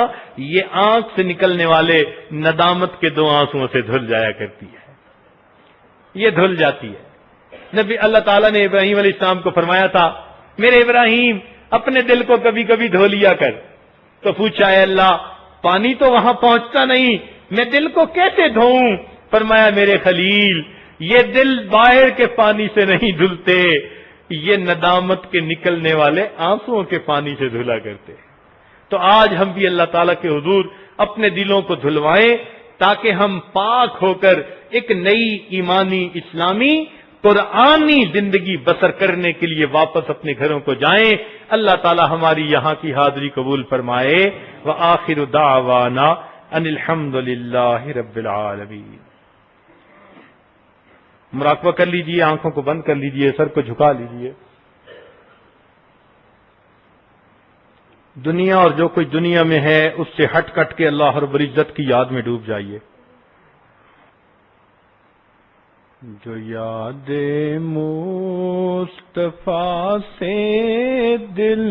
یہ آنکھ سے نکلنے والے ندامت کے 2 آنسوؤں سے دھل جایا کرتی ہے، یہ دھل جاتی ہے۔ نبی اللہ تعالیٰ نے ابراہیم علیہ السلام کو فرمایا تھا، میرے ابراہیم اپنے دل کو کبھی کبھی دھو لیا کر۔ تو پوچھا، اے اللہ پانی تو وہاں پہنچتا نہیں، میں دل کو کیسے دھوؤں؟ فرمایا، میرے خلیل یہ دل باہر کے پانی سے نہیں دھلتے، یہ ندامت کے نکلنے والے آنسوؤں کے پانی سے دھلا کرتے۔ تو آج ہم بھی اللہ تعالیٰ کے حضور اپنے دلوں کو دھلوائیں تاکہ ہم پاک ہو کر ایک نئی ایمانی اسلامی قرآنی زندگی بسر کرنے کے لیے واپس اپنے گھروں کو جائیں۔ اللہ تعالیٰ ہماری یہاں کی حاضری قبول فرمائے۔ وآخر دعوانا ان الحمد للہ رب العالمین۔ مراقبہ کر لیجئے، آنکھوں کو بند کر لیجئے، سر کو جھکا لیجئے۔ دنیا اور جو کچھ دنیا میں ہے اس سے ہٹ کٹ کے اللہ رب العزت کی یاد میں ڈوب جائیے۔ جو یاد مصطفیٰ سے دل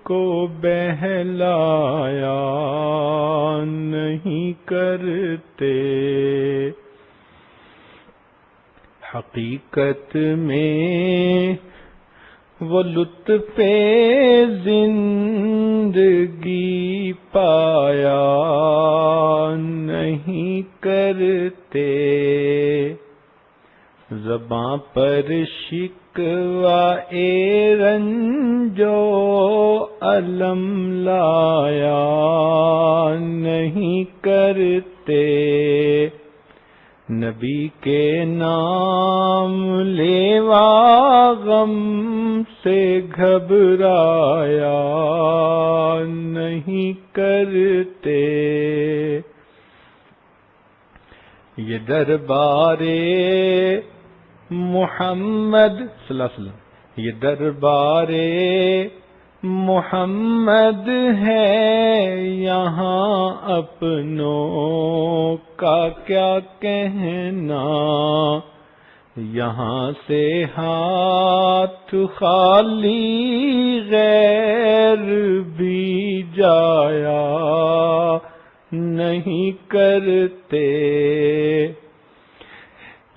کو بہلایا نہیں کرتے، حقیقت میں وہ لطف زندگی پایا نہیں کرتے، زباں پر شکوہ رنج و الم لایا نہیں کرتے، نبی کے نام لیوا غم سے گھبرایا نہیں کرتے، یہ دربار محمد صلی اللہ علیہ وسلم، یہ دربار محمد ہے، یہاں اپنوں کا کیا کہنا، یہاں سے ہاتھ خالی غیر بھی جایا نہیں کرتے،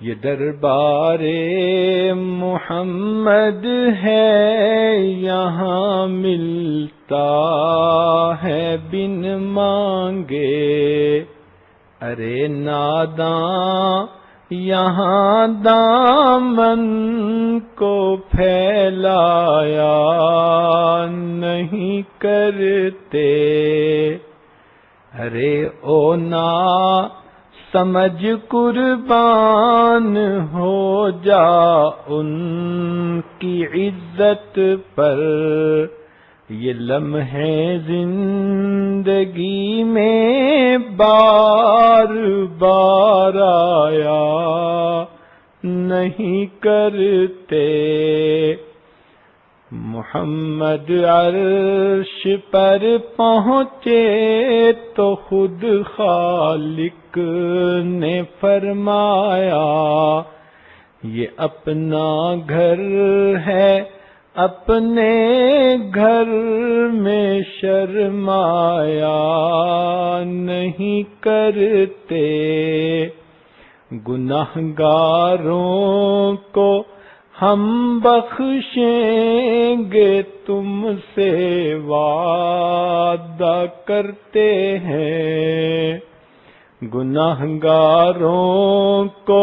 یہ دربار محمد ہے، یہاں ملتا ہے بن مانگے، ارے ناداں یہاں دامن کو پھیلایا نہیں کرتے، ارے او نا سمجھ قربان ہو جا ان کی عزت پر، یہ لمحے زندگی میں بار بار آیا نہیں کرتے، محمد عرش پر پہنچے تو خود خالق نے فرمایا، یہ اپنا گھر ہے اپنے گھر میں شرمایا نہیں کرتے، گناہگاروں کو ہم بخشیں گے تم سے وعدہ کرتے ہیں، گناہگاروں کو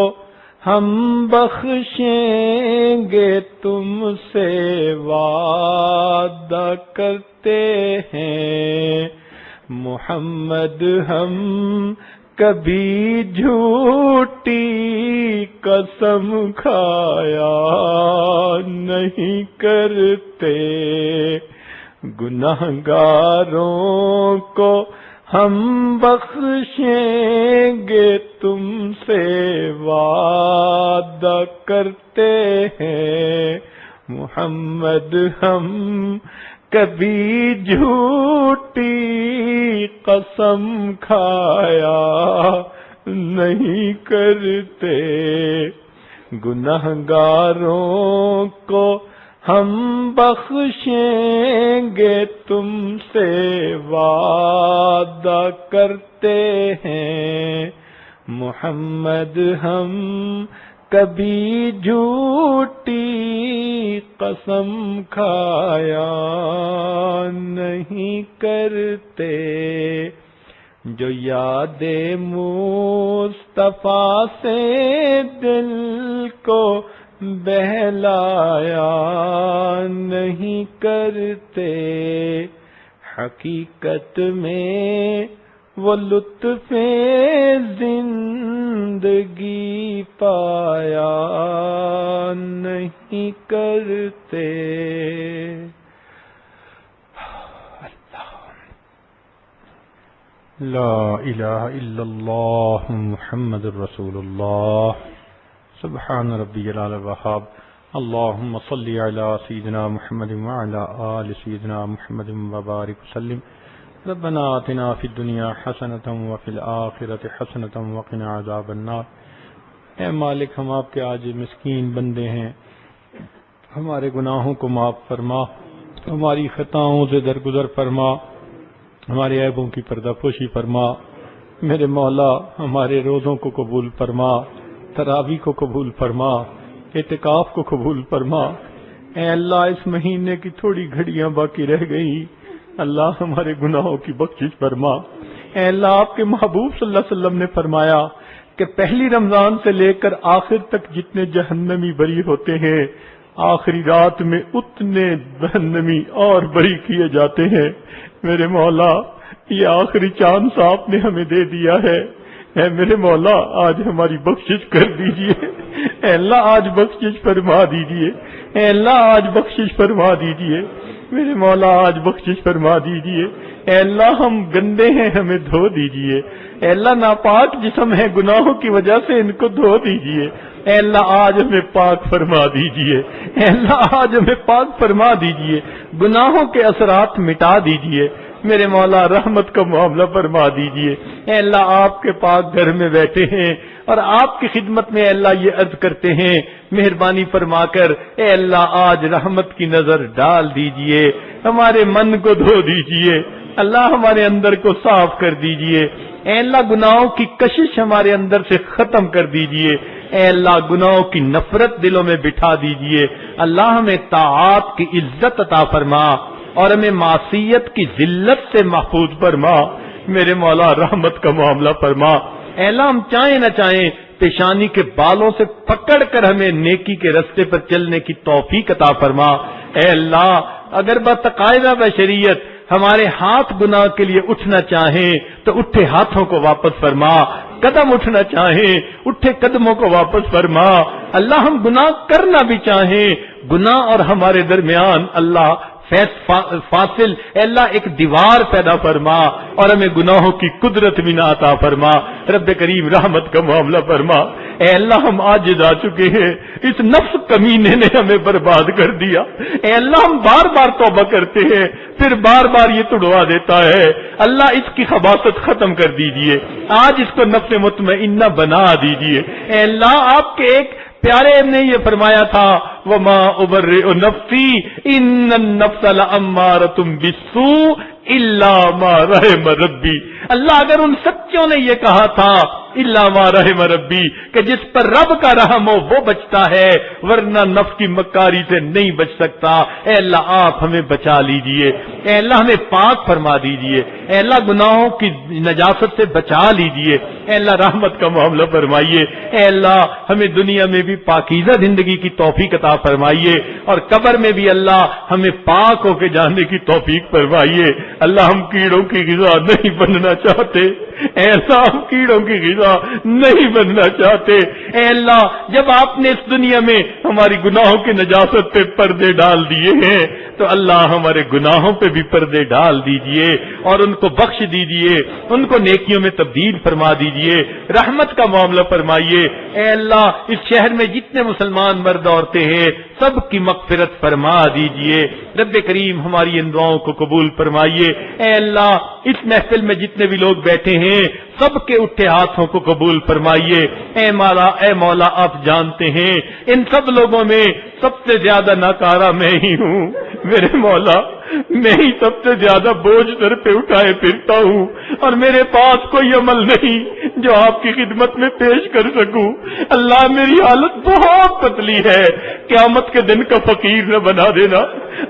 ہم بخشیں گے تم سے وعدہ کرتے ہیں، محمد ہم کبھی جھوٹی قسم کھایا نہیں کرتے، گناہگاروں کو ہم بخشیں گے تم سے وعدہ کرتے ہیں، محمد ہم کبھی جھوٹی قسم کھایا نہیں کرتے، گنہگاروں کو ہم بخشیں گے تم سے وعدہ کرتے ہیں، محمد ہم کبھی جھوٹی قسم کھایا نہیں کرتے، جو یاد مصطفیٰ سے دل کو بہلایا نہیں کرتے، حقیقت میں وہ لطف زندگی پایا نہیں کرتے۔ لا الہ الا اللہ محمد الرسول اللہ۔ سبحان ربی العلی الوہاب۔ اللہم صلی علی سیدنا محمد وعلی آل سیدنا محمد وبارک وسلم۔ ربنا آتنا فی الدنیا حسنۃ وفی الآخرۃ حسنۃ وقنا عذاب النار۔ اے مالک، ہم آپ کے عاجز مسکین بندے ہیں، ہمارے گناہوں کو معاف فرما، ہماری خطاؤں سے درگزر فرما، ہمارے عیبوں کی پردہ پوشی فرما۔ میرے مولا، ہمارے روزوں کو قبول فرما، تراویح کو قبول فرما، اعتکاف کو قبول فرما۔ اے اللہ، اس مہینے کی تھوڑی گھڑیاں باقی رہ گئی، اللہ ہمارے گناہوں کی بخشش فرما۔ اے اللہ، آپ کے محبوب صلی اللہ علیہ وسلم نے فرمایا کہ پہلی رمضان سے لے کر آخر تک جتنے جہنمی بری ہوتے ہیں، آخری رات میں اتنے جہنمی اور بری کیے جاتے ہیں۔ میرے مولا، یہ آخری چانس آپ نے ہمیں دے دیا ہے، اے میرے مولا آج ہماری بخشش کر دیجئے۔ اے اللہ آج بخشش فرما دیجئے، اے اللہ آج بخشش فرما دیجئے، میرے مولا آج بخشش فرما دیجئے۔ اے اللہ ہم گندے ہیں، ہمیں دھو دیجئے۔ اے اللہ ناپاک جسم ہے، گناہوں کی وجہ سے ان کو دھو دیجئے۔ اے اللہ آج ہمیں پاک فرما دیجئے، اے اللہ آج ہمیں پاک فرما دیجئے، گناہوں کے اثرات مٹا دیجئے۔ میرے مولا رحمت کا معاملہ فرما دیجئے۔ اے اللہ آپ کے پاک گھر میں بیٹھے ہیں اور آپ کی خدمت میں اے اللہ یہ عرض کرتے ہیں، مہربانی فرما کر اے اللہ آج رحمت کی نظر ڈال دیجئے، ہمارے من کو دھو دیجئے، اللہ ہمارے اندر کو صاف کر دیجئے۔ اے اللہ گناہوں کی کشش ہمارے اندر سے ختم کر دیجئے۔ اے اللہ گناہوں کی نفرت دلوں میں بٹھا دیجئے۔ اللہ ہمیں طاعات کی عزت عطا فرما اور ہمیں معصیت کی ذلت سے محفوظ فرما۔ میرے مولا رحمت کا معاملہ فرما۔ اے اللہ ہم چاہیں نہ چاہیں پیشانی کے بالوں سے پکڑ کر ہمیں نیکی کے رستے پر چلنے کی توفیق عطا فرما۔ اے اللہ اگر بتقاضا بشریت ہمارے ہاتھ گناہ کے لیے اٹھنا چاہیں تو اٹھے ہاتھوں کو واپس فرما، قدم اٹھنا چاہیں اٹھے قدموں کو واپس فرما۔ اللہ ہم گناہ کرنا بھی چاہیں، گناہ اور ہمارے درمیان اللہ فاصل اے اللہ ایک دیوار پیدا فرما اور ہمیں گناہوں کی قدرت بھی نہ عطا فرما۔ رب کریم رحمت کا معاملہ فرما۔ اے اللہ ہم عاجز آ چکے ہیں، اس نفس کمینے نے ہمیں برباد کر دیا۔ اے اللہ ہم بار بار توبہ کرتے ہیں، پھر بار بار یہ تڑوا دیتا ہے۔ اللہ اس کی خباثت ختم کر دیجئے، آج اس کو نفس مطمئنہ بنا دیجئے۔ اے اللہ آپ کے ایک پیارے نے یہ فرمایا تھا، وَمَا أُبَرِّئُ نَفْسِي إِنَّ النَّفْسَ لَأَمَّارَةٌ بِالسُّوءِ إِلَّا مَا رَحِمَ رَبِّي۔ اللہ اگر ان سچوں نے یہ کہا تھا الا ما رحم ربی کہ جس پر رب کا رحم ہو وہ بچتا ہے، ورنہ نفس کی مکاری سے نہیں بچ سکتا۔ اے اللہ آپ ہمیں بچا لیجئے، اے اللہ ہمیں پاک فرما دیجئے، اے اللہ گناہوں کی نجاست سے بچا لیجئے، اے اللہ رحمت کا معاملہ فرمائیے۔ اے اللہ ہمیں دنیا میں بھی پاکیزہ زندگی کی توفیق عطا فرمائیے اور قبر میں بھی اللہ ہمیں پاک ہو کے جانے کی توفیق فرمائیے۔ اللہ ہم کیڑوں کی غذا نہیں بننا چاہتے، اے اللہ ہم کیڑوں کی غذا نہیں بننا چاہتے. اے اللہ جب آپ نے اس دنیا میں ہماری گناہوں کی نجاست پہ پردے ڈال دیے ہیں تو اللہ ہمارے گناہوں پہ بھی پردے ڈال دیجئے اور ان کو بخش دیجئے, ان کو نیکیوں میں تبدیل فرما دیجئے, رحمت کا معاملہ فرمائیے. اے اللہ اس شہر میں جتنے مسلمان مرد عورتیں ہیں سب کی مغفرت فرما دیجئے. رب کریم ہماری ان دعاؤں کو قبول فرمائیے. اے اللہ اس محفل میں جتنے بھی لوگ بیٹھے ہیں سب کے اٹھے ہاتھوں کو قبول فرمائیے. اے مولا آپ جانتے ہیں ان سب لوگوں میں سب سے زیادہ ناکارہ میں ہی ہوں. میرے مولا میں ہی سب سے زیادہ بوجھ سر پہ اٹھائے پھرتا ہوں اور میرے پاس کوئی عمل نہیں جو آپ کی خدمت میں پیش کر سکوں. اللہ میری حالت بہت پتلی ہے, قیامت کے دن کا فقیر نہ بنا دینا.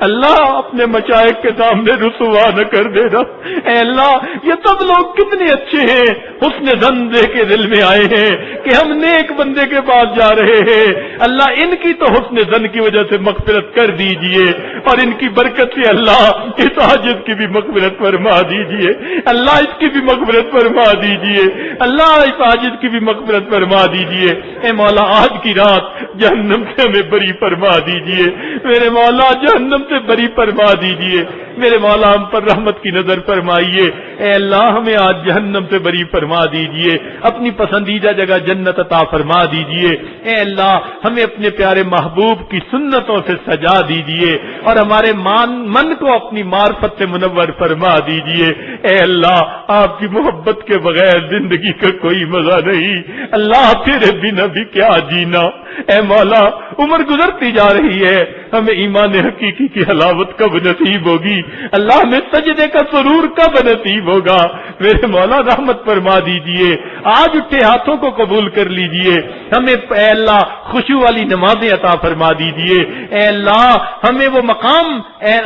اللہ اپنے مشائخ کے سامنے رسوا نہ کر دینا. اے اللہ یہ سب لوگ کتنے اچھے ہیں, حسن ظن دے کے دل میں آئے ہیں کہ ہم نیک بندے کے پاس جا رہے ہیں. اللہ ان کی تو حسن ظن کی وجہ سے مغفرت کر دیجئے اور ان کی برکت سے اللہ اس عاجز کی بھی مغفرت فرما دیجئے. اللہ اس کی بھی مغفرت فرما دیجئے. اللہ اس عاجز کی بھی مغفرت فرما دیجئے. اے مولا آج کی رات جہنم سے ہمیں بری فرما دیجئے. میرے مولا جہنم سے بری فرما دیجئے. میرے مولا ہم پر رحمت کی نظر فرمائیے. اے اللہ ہمیں آج جہنم سے بری فرما دیجئے. اپنی پسندیدہ جگہ جنت عطا فرما دیجئے. اے اللہ ہمیں اپنے پیارے محبوب کی سنتوں سے سجا دیجئے اور ہمارے من کو اپنی معرفت سے منور فرما دیجئے. اے اللہ آپ کی محبت کے بغیر زندگی کا کوئی مزہ نہیں. اللہ تیرے بنا بھی کیا جینا. اے مولا عمر گزرتی جا رہی ہے, ہمیں ایمان حقیقی کی حلاوت کب نصیب ہوگی. اللہ ہمیں سجدے کا سرور کب نصیب ہوگا. میرے مولا رحمت فرما دیجئے. آج اٹھے ہاتھوں کو قبول کر لیجئے. ہمیں اے اللہ خشوع والی نمازیں عطا فرما دیجئے. اے اللہ ہمیں وہ مقام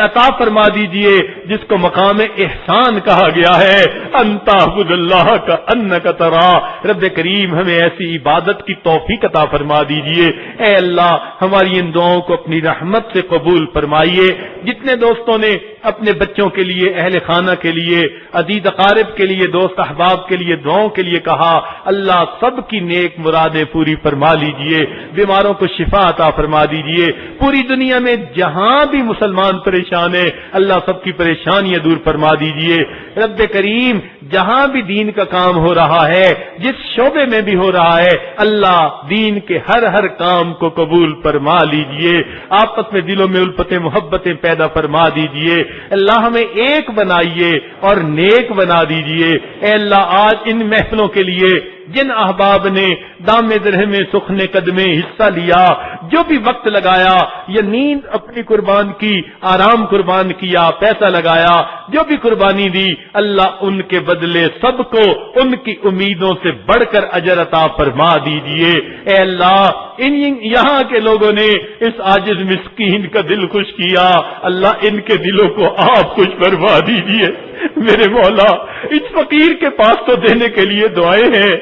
عطا فرما دیجئے جس کو مقام احسان کہا گیا ہے, انت اعبد اللہ کا انک ترا. رب کریم ہمیں ایسی عبادت کی توفیق عطا فرما دیجئے. اے اللہ ہماری ان دعاؤں کو اپنی رحمت سے قبول فرمائیے. جتنے دوستوں نے اپنے بچوں کے لیے, اہل خانہ کے لیے, عزیز اقارب کے لیے, دوست احباب کے لیے دعاؤں کے لیے کہا, اللہ سب کی نیک مرادیں پوری فرما لیجئے. بیماروں کو شفا عطا فرما دیجئے. پوری دنیا میں جہاں بھی مسلمان پریشان ہے اللہ سب کی پریشانیاں دور فرما دیجئے. رب کریم جہاں بھی دین کا کام ہو رہا ہے, جس شعبے میں بھی ہو رہا ہے, اللہ دین کے ہر کام کو قبول فرما لیجئے. آپس میں دلوں میں الفتیں محبتیں پیدا فرما دیجئے. اللہ ہمیں ایک بنائیے اور نیک بنا دیجئے. اے اللہ آج ان محفلوں کے لیے جن احباب نے دام درہم سخن قدمے حصہ لیا, جو بھی وقت لگایا, یہ نیند اپنی قربان کی, آرام قربان کیا, پیسہ لگایا, جو بھی قربانی دی, اللہ ان کے بدلے سب کو ان کی امیدوں سے بڑھ کر اجر عطا فرما دیجئے. اے اللہ یہاں کے لوگوں نے اس عاجز مسکین کا دل خوش کیا, اللہ ان کے دلوں کو آپ خوش فرما دیجئے. میرے مولا اس فقیر کے پاس تو دینے کے لیے دعائیں ہیں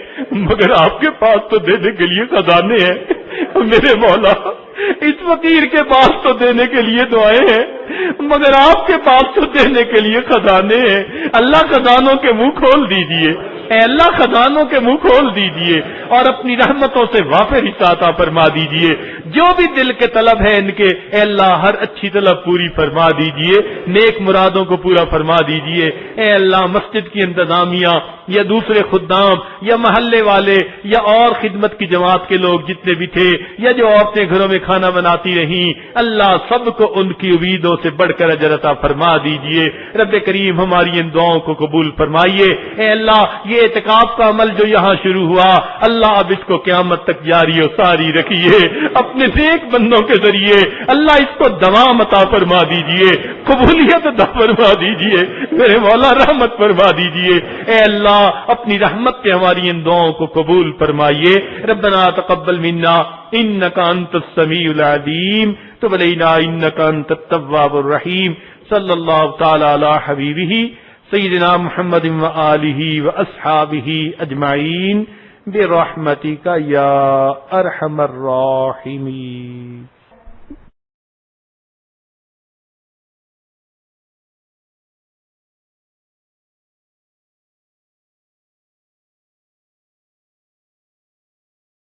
مگر آپ کے پاس تو دینے کے لیے خزانے ہیں. میرے مولا اس فقیر کے پاس تو دینے کے لیے دعائیں ہیں مگر آپ کے پاس تو دینے کے لیے خزانے ہیں. اللہ خزانوں کے منہ کھول دیجئے. اے اللہ خزانوں کے منہ کھول دیجئے اور اپنی رحمتوں سے وافر حصہ عطا فرما دیجئے. جو بھی دل کے طلب ہے ان کے, اے اللہ ہر اچھی طلب پوری فرما دیجئے. نیک مرادوں کو پورا فرما دیجئے. اے اللہ مسجد کی انتظامیہ یا دوسرے خدام یا محلے والے یا اور خدمت کی جماعت کے لوگ جتنے بھی تھے, یا جو عورتیں گھروں میں کھانا بناتی رہیں, اللہ سب کو ان کی امیدوں سے بڑھ کر اجر عطا فرما دیجئے. رب کریم ہماری ان دعاؤں کو قبول فرمائیے. اے اللہ یہ اعتکاف کا عمل جو یہاں شروع ہوا, اللہ اب اس کو قیامت تک جاری و ساری رکھیے. اپنے نیک بندوں کے ذریعے اللہ اس کو دوام عطا فرما دیجئے, قبولیت عطا فرما دیجئے. میرے مولا رحمت فرما دیجئے. اے اللہ اپنی رحمت سے ہماری ان دعاؤں کو قبول فرمائیے. ربنا تقبل منا انک انت السمیع العلیم تب علینا انک انت التواب الرحیم. صلی اللہ تعالی علی حبیبہ سیدنا محمد وآلہ واصحابہ اجمعین برحمتک یا ارحم الراحمین.